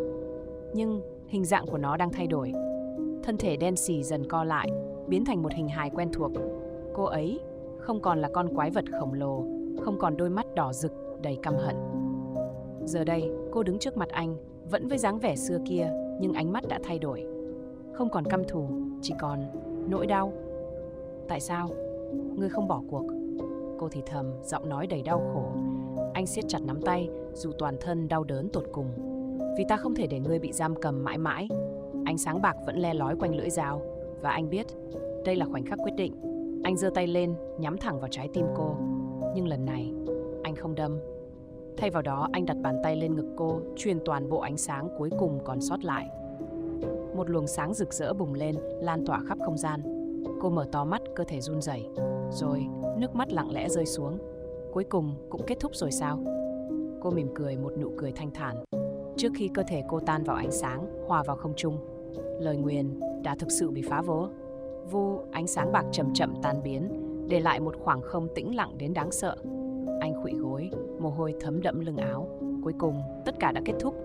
Nhưng hình dạng của nó đang thay đổi. Thân thể đen xì dần co lại, biến thành một hình hài quen thuộc. Cô ấy không còn là con quái vật khổng lồ, không còn đôi mắt đỏ rực đầy căm hận. Giờ đây, cô đứng trước mặt anh, vẫn với dáng vẻ xưa kia, nhưng ánh mắt đã thay đổi. Không còn căm thù, chỉ còn nỗi đau. Tại sao? Ngươi không bỏ cuộc. Cô thì thầm, giọng nói đầy đau khổ. Anh siết chặt nắm tay, dù toàn thân đau đớn tột cùng. Vì ta không thể để ngươi bị giam cầm mãi mãi. Ánh sáng bạc vẫn le lói quanh lưỡi dao. Và anh biết, đây là khoảnh khắc quyết định. Anh giơ tay lên, nhắm thẳng vào trái tim cô. Nhưng lần này, anh không đâm. Thay vào đó, anh đặt bàn tay lên ngực cô, truyền toàn bộ ánh sáng cuối cùng còn sót lại. Một luồng sáng rực rỡ bùng lên, lan tỏa khắp không gian. Cô mở to mắt, cơ thể run rẩy. Rồi, nước mắt lặng lẽ rơi xuống. Cuối cùng cũng kết thúc rồi sao? Cô mỉm cười một nụ cười thanh thản. Trước khi cơ thể cô tan vào ánh sáng, hòa vào không trung, lời nguyền đã thực sự bị phá vỡ. Ánh sáng bạc chậm chậm tan biến, để lại một khoảng không tĩnh lặng đến đáng sợ. Anh khuỵu gối, mồ hôi thấm đẫm lưng áo. Cuối cùng, tất cả đã kết thúc.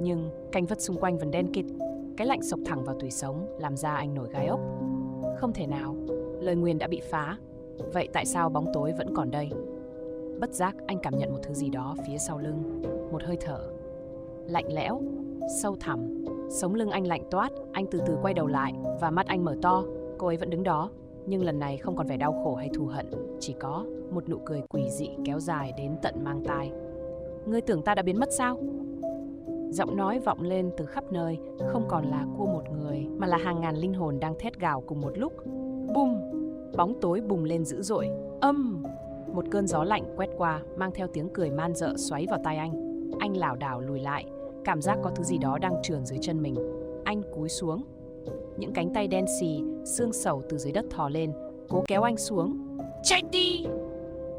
Nhưng cảnh vật xung quanh vẫn đen kịt. Cái lạnh xộc thẳng vào tủy sống, làm da anh nổi gai ốc. Không thể nào, lời nguyền đã bị phá. Vậy tại sao bóng tối vẫn còn đây? Bất giác, anh cảm nhận một thứ gì đó phía sau lưng. Một hơi thở lạnh lẽo, sâu thẳm. Sống lưng anh lạnh toát. Anh từ từ quay đầu lại và mắt anh mở to. Cô ấy vẫn đứng đó, nhưng lần này không còn vẻ đau khổ hay thù hận. Chỉ có một nụ cười quỷ dị kéo dài đến tận mang tai. Ngươi tưởng ta đã biến mất sao? Giọng nói vọng lên từ khắp nơi, không còn là của một người, mà là hàng ngàn linh hồn đang thét gào cùng một lúc. Bum! Bóng tối bùng lên dữ dội. Một cơn gió lạnh quét qua, mang theo tiếng cười man dợ xoáy vào tai anh. Anh lảo đảo lùi lại, cảm giác có thứ gì đó đang trườn dưới chân mình. Anh cúi xuống. Những cánh tay đen xì, xương sầu từ dưới đất thò lên, cố kéo anh xuống. Chạy đi!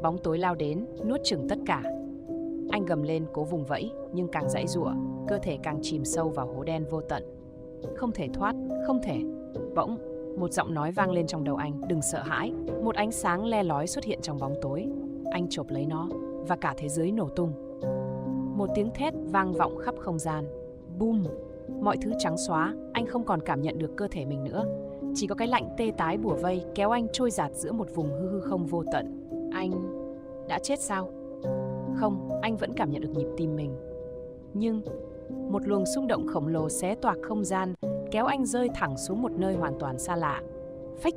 Bóng tối lao đến, nuốt chửng tất cả. Anh gầm lên cố vùng vẫy, nhưng càng giãy giụa, cơ thể càng chìm sâu vào hố đen vô tận. Không thể thoát, không thể. Bỗng, một giọng nói vang lên trong đầu anh, đừng sợ hãi. Một ánh sáng le lói xuất hiện trong bóng tối. Anh chộp lấy nó, và cả thế giới nổ tung. Một tiếng thét vang vọng khắp không gian. Bum! Mọi thứ trắng xóa, anh không còn cảm nhận được cơ thể mình nữa. Chỉ có cái lạnh tê tái bủa vây, kéo anh trôi dạt giữa một vùng hư không vô tận. Anh đã chết sao? Không, anh vẫn cảm nhận được nhịp tim mình. Nhưng một luồng xung động khổng lồ xé toạc không gian, kéo anh rơi thẳng xuống một nơi hoàn toàn xa lạ. Phích!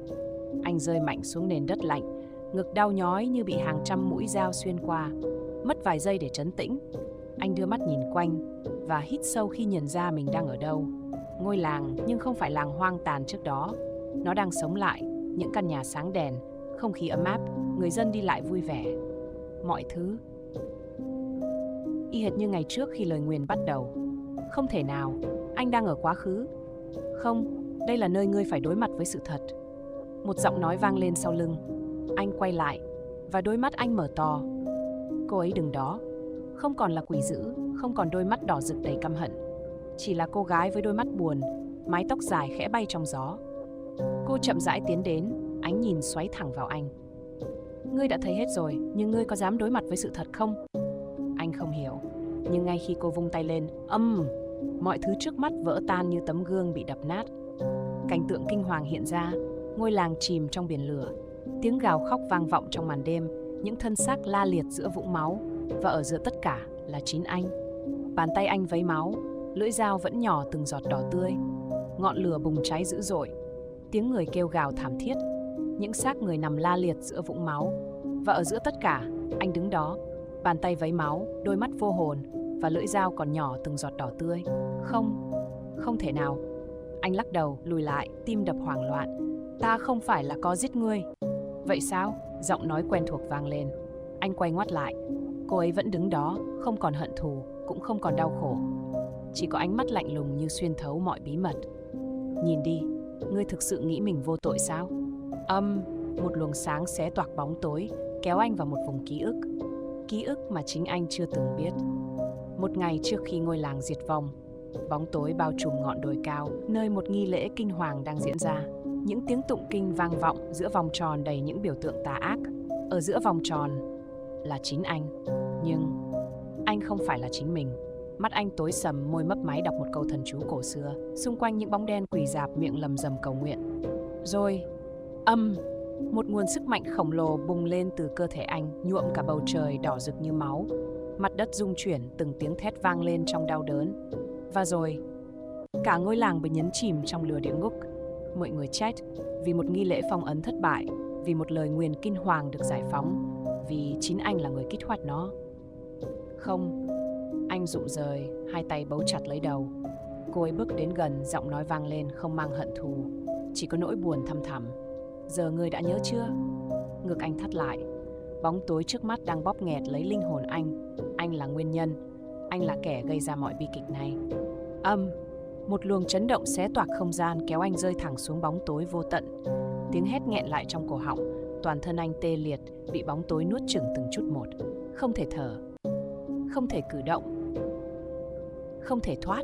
Anh rơi mạnh xuống nền đất lạnh, ngực đau nhói như bị hàng trăm mũi dao xuyên qua. Mất vài giây để trấn tĩnh, anh đưa mắt nhìn quanh và hít sâu khi nhận ra mình đang ở đâu. Ngôi làng, nhưng không phải làng hoang tàn trước đó. Nó đang sống lại, những căn nhà sáng đèn, không khí ấm áp, người dân đi lại vui vẻ. Mọi thứ y hệt như ngày trước khi lời nguyền bắt đầu. Không thể nào, anh đang ở quá khứ. Không, đây là nơi ngươi phải đối mặt với sự thật. Một giọng nói vang lên sau lưng. Anh quay lại, và đôi mắt anh mở to. Cô ấy đứng đó, không còn là quỷ dữ, không còn đôi mắt đỏ rực đầy căm hận. Chỉ là cô gái với đôi mắt buồn, mái tóc dài khẽ bay trong gió. Cô chậm rãi tiến đến, ánh nhìn xoáy thẳng vào anh. Ngươi đã thấy hết rồi, nhưng ngươi có dám đối mặt với sự thật không? Anh không hiểu, nhưng ngay khi cô vung tay lên, mọi thứ trước mắt vỡ tan như tấm gương bị đập nát. Cảnh tượng kinh hoàng hiện ra, ngôi làng chìm trong biển lửa. Tiếng gào khóc vang vọng trong màn đêm, những thân xác la liệt giữa vũng máu, và ở giữa tất cả là chính anh. Bàn tay anh vấy máu, lưỡi dao vẫn nhỏ từng giọt đỏ tươi. Ngọn lửa bùng cháy dữ dội. tiếng người kêu gào thảm thiết, những xác người nằm la liệt giữa vũng máu. Và ở giữa tất cả, anh đứng đó, bàn tay vấy máu, đôi mắt vô hồn và lưỡi dao còn nhỏ từng giọt đỏ tươi. Không, không thể nào. Anh lắc đầu, lùi lại, tim đập hoảng loạn. Ta không phải là có giết ngươi. Vậy sao? Giọng nói quen thuộc vang lên. Anh quay ngoắt lại. Cô ấy vẫn đứng đó, không còn hận thù, cũng không còn đau khổ. Chỉ có ánh mắt lạnh lùng như xuyên thấu mọi bí mật. Nhìn đi, ngươi thực sự nghĩ mình vô tội sao? Một luồng sáng xé toạc bóng tối, kéo anh vào một vùng ký ức. Ký ức mà chính anh chưa từng biết. Một ngày trước khi ngôi làng diệt vong, bóng tối bao trùm ngọn đồi cao, nơi một nghi lễ kinh hoàng đang diễn ra. Những tiếng tụng kinh vang vọng giữa vòng tròn đầy những biểu tượng tà ác. Ở giữa vòng tròn là chính anh. Nhưng anh không phải là chính mình. Mắt anh tối sầm, môi mấp máy đọc một câu thần chú cổ xưa. Xung quanh những bóng đen quỳ rạp miệng lầm rầm cầu nguyện. Rồi, một nguồn sức mạnh khổng lồ bùng lên từ cơ thể anh, nhuộm cả bầu trời đỏ rực như máu. Mặt đất rung chuyển, từng tiếng thét vang lên trong đau đớn. Và rồi, cả ngôi làng bị nhấn chìm trong lửa địa ngục. Mọi người chết vì một nghi lễ phong ấn thất bại, vì một lời nguyền kinh hoàng được giải phóng, vì chính anh là người kích hoạt nó. Không, anh rụng rời, hai tay bấu chặt lấy đầu. Cô ấy bước đến gần, giọng nói vang lên không mang hận thù, chỉ có nỗi buồn thăm thẳm. Giờ ngươi đã nhớ chưa? Ngực anh thắt lại. Bóng tối trước mắt đang bóp nghẹt lấy linh hồn anh. Anh là nguyên nhân. Anh là kẻ gây ra mọi bi kịch này. Một luồng chấn động xé toạc không gian kéo anh rơi thẳng xuống bóng tối vô tận. Tiếng hét nghẹn lại trong cổ họng. Toàn thân anh tê liệt, bị bóng tối nuốt chửng từng chút một. Không thể thở, không thể cử động, không thể thoát.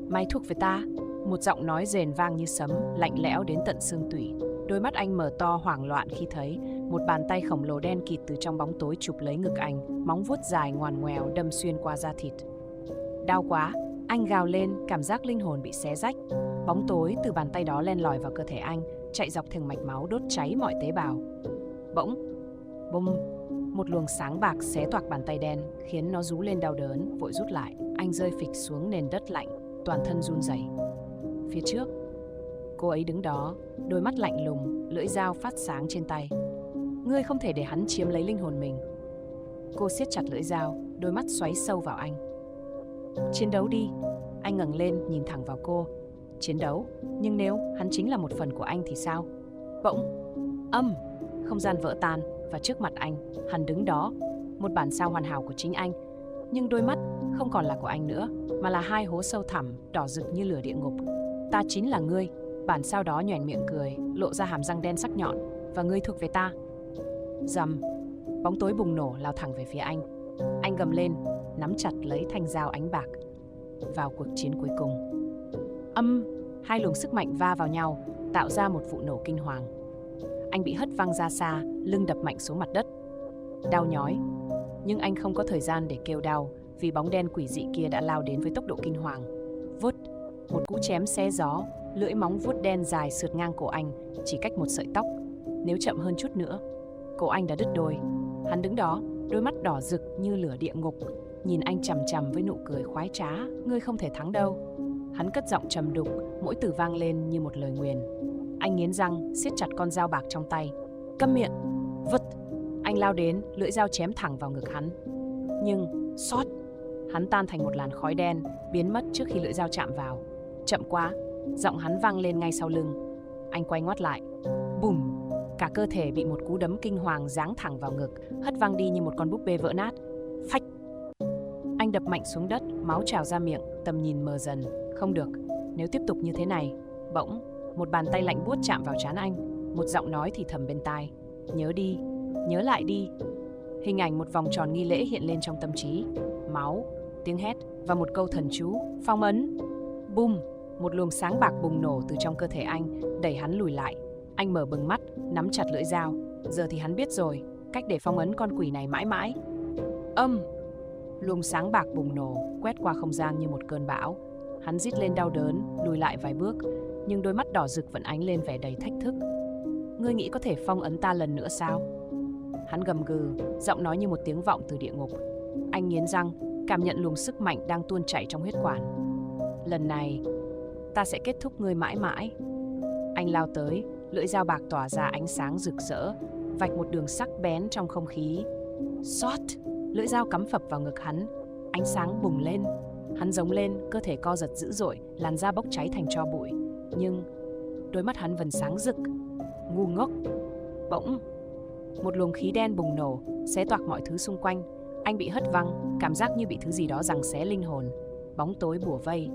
Mày thuộc về ta. Một giọng nói rền vang như sấm, lạnh lẽo đến tận xương tủy. Đôi mắt anh mở to hoảng loạn khi thấy một bàn tay khổng lồ đen kịt từ trong bóng tối chụp lấy ngực anh, móng vuốt dài ngoằn ngoèo đâm xuyên qua da thịt. Đau quá, anh gào lên, cảm giác linh hồn bị xé rách. Bóng tối từ bàn tay đó len lỏi vào cơ thể anh, chạy dọc theo mạch máu đốt cháy mọi tế bào. Bỗng, bùm, một luồng sáng bạc xé toạc bàn tay đen, khiến nó rú lên đau đớn, vội rút lại. Anh rơi phịch xuống nền đất lạnh, toàn thân run rẩy. Phía trước, cô ấy đứng đó, đôi mắt lạnh lùng, lưỡi dao phát sáng trên tay. Ngươi không thể để hắn chiếm lấy linh hồn mình. Cô siết chặt lưỡi dao, đôi mắt xoáy sâu vào anh. Chiến đấu đi. Anh ngẩng lên, nhìn thẳng vào cô. Chiến đấu? Nhưng nếu hắn chính là một phần của anh thì sao? Bỗng, không gian vỡ tan và trước mặt anh, hắn đứng đó, một bản sao hoàn hảo của chính anh. Nhưng đôi mắt không còn là của anh nữa, mà là hai hố sâu thẳm, đỏ rực như lửa địa ngục. Ta chính là ngươi. Bản sao đó nhoẻn miệng cười, lộ ra hàm răng đen sắc nhọn. Và ngươi thuộc về ta. Rầm, bóng tối bùng nổ lao thẳng về phía anh. Anh gầm lên, nắm chặt lấy thanh dao ánh bạc. Vào cuộc chiến cuối cùng. Hai luồng sức mạnh va vào nhau, tạo ra một vụ nổ kinh hoàng. Anh bị hất văng ra xa, lưng đập mạnh xuống mặt đất. Đau nhói, nhưng anh không có thời gian để kêu đau, vì bóng đen quỷ dị kia đã lao đến với tốc độ kinh hoàng. Vút, một cú chém xé gió, lưỡi móng vuốt đen dài sượt ngang cổ anh, chỉ cách một sợi tóc. Nếu chậm hơn chút nữa, cổ anh đã đứt đôi. Hắn đứng đó, đôi mắt đỏ rực như lửa địa ngục, nhìn anh chằm chằm với nụ cười khoái trá. Ngươi không thể thắng đâu. Hắn cất giọng trầm đục, mỗi từ vang lên như một lời nguyền. Anh nghiến răng, siết chặt con dao bạc trong tay. Câm miệng. Vứt. Anh lao đến, lưỡi dao chém thẳng vào ngực hắn. Nhưng, xót. Hắn tan thành một làn khói đen, biến mất trước khi lưỡi dao chạm vào. Chậm quá. Giọng hắn vang lên ngay sau lưng. Anh quay ngoắt lại. Bùm. Cả cơ thể bị một cú đấm kinh hoàng giáng thẳng vào ngực, hất văng đi như một con búp bê vỡ nát. Phách. Anh đập mạnh xuống đất, máu trào ra miệng, tầm nhìn mờ dần. Không được, nếu tiếp tục như thế này. Bỗng, một bàn tay lạnh buốt chạm vào trán anh. Một giọng nói thì thầm bên tai. Nhớ đi, nhớ lại đi. Hình ảnh một vòng tròn nghi lễ hiện lên trong tâm trí. Máu, tiếng hét và một câu thần chú, phong ấn. Bùm, một luồng sáng bạc bùng nổ từ trong cơ thể anh, đẩy hắn lùi lại. Anh mở bừng mắt, nắm chặt lưỡi dao. Giờ thì hắn biết rồi, cách để phong ấn con quỷ này mãi mãi. Luồng sáng bạc bùng nổ, quét qua không gian như một cơn bão. Hắn rít lên đau đớn, lùi lại vài bước, nhưng đôi mắt đỏ rực vẫn ánh lên vẻ đầy thách thức. Ngươi nghĩ có thể phong ấn ta lần nữa sao? Hắn gầm gừ, giọng nói như một tiếng vọng từ địa ngục. Anh nghiến răng, cảm nhận luồng sức mạnh đang tuôn chảy trong huyết quản. Lần này, ta sẽ kết thúc ngươi mãi mãi. Anh lao tới, lưỡi dao bạc tỏa ra ánh sáng rực rỡ, vạch một đường sắc bén trong không khí. Xót! Lưỡi dao cắm phập vào ngực hắn, ánh sáng bùng lên. Hắn giống lên, cơ thể co giật dữ dội, làn da bốc cháy thành tro bụi. Nhưng đôi mắt hắn vẫn sáng rực. Ngu ngốc! Bỗng, một luồng khí đen bùng nổ, xé toạc mọi thứ xung quanh. Anh bị hất văng, cảm giác như bị thứ gì đó giằng xé linh hồn. Bóng tối bủa vây,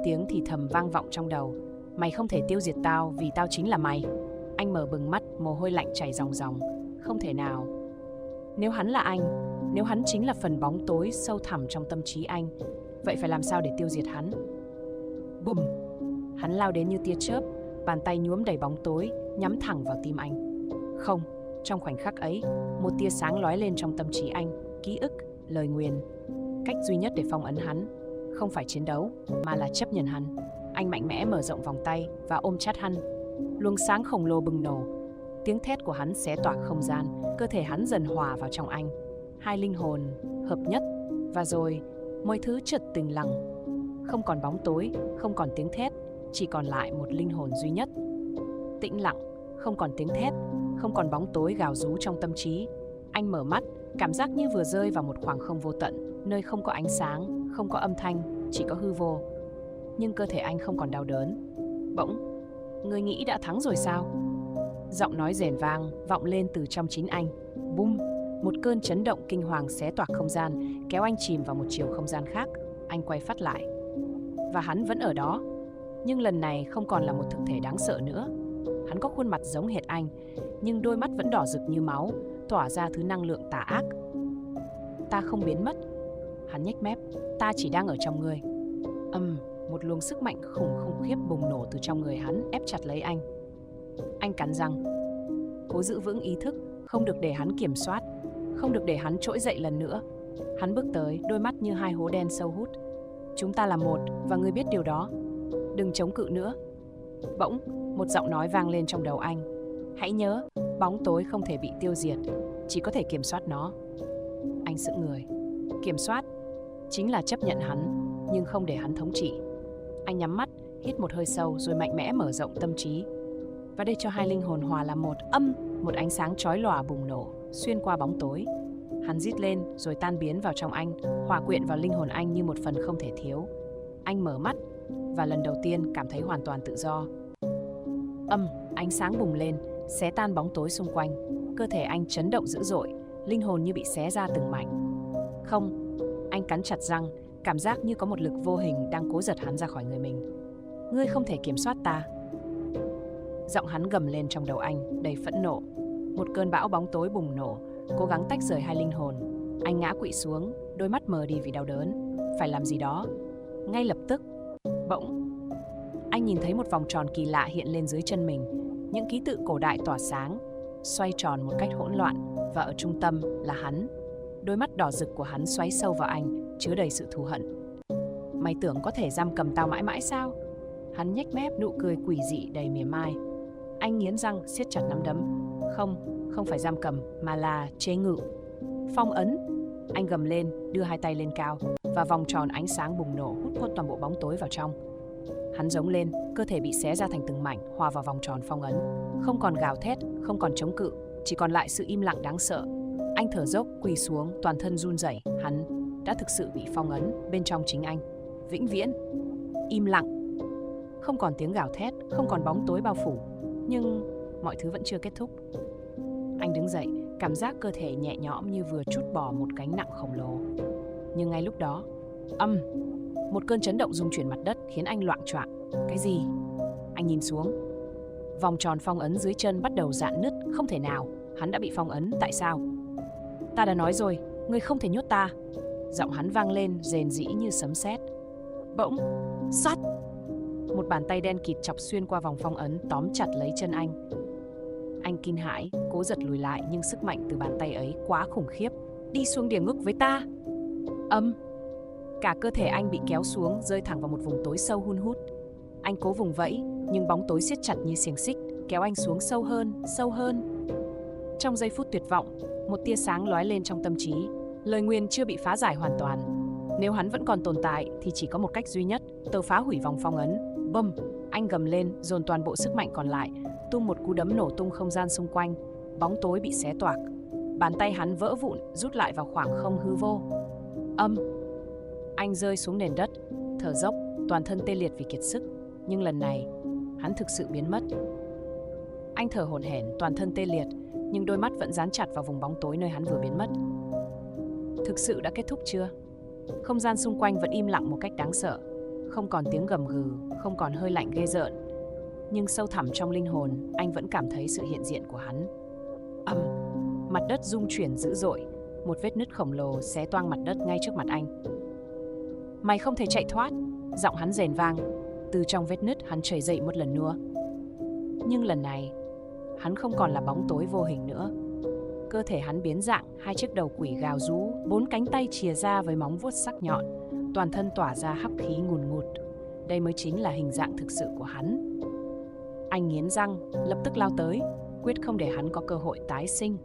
tiếng thì thầm vang vọng trong đầu. Mày không thể tiêu diệt tao vì tao chính là mày. Anh mở bừng mắt, mồ hôi lạnh chảy ròng ròng. Không thể nào. Nếu hắn là anh, nếu hắn chính là phần bóng tối sâu thẳm trong tâm trí anh, vậy phải làm sao để tiêu diệt hắn? Bùm! Hắn lao đến như tia chớp, bàn tay nhuốm đầy bóng tối, nhắm thẳng vào tim anh. Không, trong khoảnh khắc ấy, một tia sáng lóe lên trong tâm trí anh, ký ức, lời nguyền. Cách duy nhất để phong ấn hắn, không phải chiến đấu, mà là chấp nhận hắn. Anh mạnh mẽ mở rộng vòng tay và ôm chặt hắn. Luồng sáng khổng lồ bừng nổ, tiếng thét của hắn xé toạc không gian, cơ thể hắn dần hòa vào trong anh. Hai linh hồn hợp nhất, và rồi mọi thứ chợt tĩnh lặng. Không còn bóng tối, không còn tiếng thét, chỉ còn lại một linh hồn duy nhất. Tĩnh lặng, không còn tiếng thét, không còn bóng tối gào rú trong tâm trí. Anh mở mắt, cảm giác như vừa rơi vào một khoảng không vô tận, nơi không có ánh sáng, không có âm thanh, chỉ có hư vô. Nhưng cơ thể anh không còn đau đớn. Bỗng, người nghĩ đã thắng rồi sao? Giọng nói rền vang vọng lên từ trong chính anh. Bum! Một cơn chấn động kinh hoàng xé toạc không gian, kéo anh chìm vào một chiều không gian khác. Anh quay phát lại. Và hắn vẫn ở đó. Nhưng lần này không còn là một thực thể đáng sợ nữa. Hắn có khuôn mặt giống hệt anh, nhưng đôi mắt vẫn đỏ rực như máu, tỏa ra thứ năng lượng tà ác. Ta không biến mất. Hắn nhếch mép. Ta chỉ đang ở trong ngươi. Một luồng sức mạnh khủng khiếp bùng nổ từ trong người hắn, ép chặt lấy anh. Anh cắn răng, cố giữ vững ý thức, không được để hắn kiểm soát, không được để hắn trỗi dậy lần nữa. Hắn bước tới, đôi mắt như hai hố đen sâu hút. Chúng ta là một, và ngươi biết điều đó. Đừng chống cự nữa. Bỗng, một giọng nói vang lên trong đầu anh. Hãy nhớ, bóng tối không thể bị tiêu diệt, chỉ có thể kiểm soát nó. Anh sững người. Kiểm soát chính là chấp nhận hắn, nhưng không để hắn thống trị. Anh nhắm mắt, hít một hơi sâu rồi mạnh mẽ mở rộng tâm trí. Và để cho hai linh hồn hòa làm một, một ánh sáng chói lòa bùng nổ, xuyên qua bóng tối. Hắn rít lên rồi tan biến vào trong anh, hòa quyện vào linh hồn anh như một phần không thể thiếu. Anh mở mắt và lần đầu tiên cảm thấy hoàn toàn tự do. Ánh sáng bùng lên, xé tan bóng tối xung quanh. Cơ thể anh chấn động dữ dội, linh hồn như bị xé ra từng mảnh. Không, anh cắn chặt răng, cảm giác như có một lực vô hình đang cố giật hắn ra khỏi người mình. Ngươi không thể kiểm soát ta. Giọng hắn gầm lên trong đầu anh, đầy phẫn nộ. Một cơn bão bóng tối bùng nổ, cố gắng tách rời hai linh hồn. Anh ngã quỵ xuống, đôi mắt mờ đi vì đau đớn. Phải làm gì đó. Ngay lập tức, bỗng, anh nhìn thấy một vòng tròn kỳ lạ hiện lên dưới chân mình. Những ký tự cổ đại tỏa sáng, xoay tròn một cách hỗn loạn, và ở trung tâm là hắn. Đôi mắt đỏ rực của hắn xoáy sâu vào anh, chứa đầy sự thù hận. Mày tưởng có thể giam cầm tao mãi mãi sao? Hắn nhếch mép, nụ cười quỷ dị đầy mỉa mai. Anh nghiến răng, siết chặt nắm đấm. Không phải giam cầm, mà là chế ngự. Phong ấn. Anh gầm lên, đưa hai tay lên cao, và vòng tròn ánh sáng bùng nổ hút toàn bộ bóng tối vào trong. Hắn giống lên, cơ thể bị xé ra thành từng mảnh, hòa vào vòng tròn phong ấn. Không còn gào thét, không còn chống cự, chỉ còn lại sự im lặng đáng sợ. Anh thở dốc, quỳ xuống, toàn thân run rẩy. Hắn đã thực sự bị phong ấn bên trong chính anh. Vĩnh viễn. Im lặng. Không còn tiếng gào thét, không còn bóng tối bao phủ. Nhưng mọi thứ vẫn chưa kết thúc. Anh đứng dậy, cảm giác cơ thể nhẹ nhõm như vừa trút bỏ một gánh nặng khổng lồ. Nhưng ngay lúc đó, một cơn chấn động rung chuyển mặt đất khiến anh loạng choạng. Cái gì? Anh nhìn xuống. Vòng tròn phong ấn dưới chân bắt đầu rạn nứt. Không thể nào, hắn đã bị phong ấn. Tại sao? Ta đã nói rồi, ngươi không thể nhốt ta. Giọng hắn vang lên rền rĩ như sấm sét. Bỗng, sắt! Một bàn tay đen kịt chọc xuyên qua vòng phong ấn, tóm chặt lấy chân anh. Anh kinh hãi, cố giật lùi lại, nhưng sức mạnh từ bàn tay ấy quá khủng khiếp. Đi xuống địa ngục với ta! Cả cơ thể anh bị kéo xuống, rơi thẳng vào một vùng tối sâu hun hút. Anh cố vùng vẫy, nhưng bóng tối siết chặt như xiềng xích, kéo anh xuống sâu hơn, sâu hơn. Trong giây phút tuyệt vọng, một tia sáng lóe lên trong tâm trí. Lời nguyền chưa bị phá giải hoàn toàn. Nếu hắn vẫn còn tồn tại thì chỉ có một cách duy nhất, phá hủy vòng phong ấn. Anh Anh gầm lên, dồn toàn bộ sức mạnh còn lại, tung một cú đấm nổ tung không gian xung quanh. Bóng tối bị xé toạc. Bàn tay hắn vỡ vụn, rút lại vào khoảng không hư vô. Âm. Anh rơi xuống nền đất, thở dốc, toàn thân tê liệt vì kiệt sức. Nhưng lần này, hắn thực sự biến mất. Anh thở hổn hển, toàn thân tê liệt, nhưng đôi mắt vẫn dán chặt vào vùng bóng tối nơi hắn vừa biến mất. Thực sự đã kết thúc chưa? Không gian xung quanh vẫn im lặng một cách đáng sợ. Không còn tiếng gầm gừ, không còn hơi lạnh ghê rợn. Nhưng sâu thẳm trong linh hồn, anh vẫn cảm thấy sự hiện diện của hắn. Ầm, mặt đất rung chuyển dữ dội, một vết nứt khổng lồ xé toang mặt đất ngay trước mặt anh. Mày không thể chạy thoát, giọng hắn rền vang. Từ trong vết nứt hắn trồi dậy một lần nữa. Nhưng lần này, hắn không còn là bóng tối vô hình nữa. Cơ thể hắn biến dạng, hai chiếc đầu quỷ gào rú, 4 cánh tay chìa ra với móng vuốt sắc nhọn, toàn thân tỏa ra hắc khí ngùn ngụt. Đây mới chính là hình dạng thực sự của hắn. Anh nghiến răng, lập tức lao tới, quyết không để hắn có cơ hội tái sinh.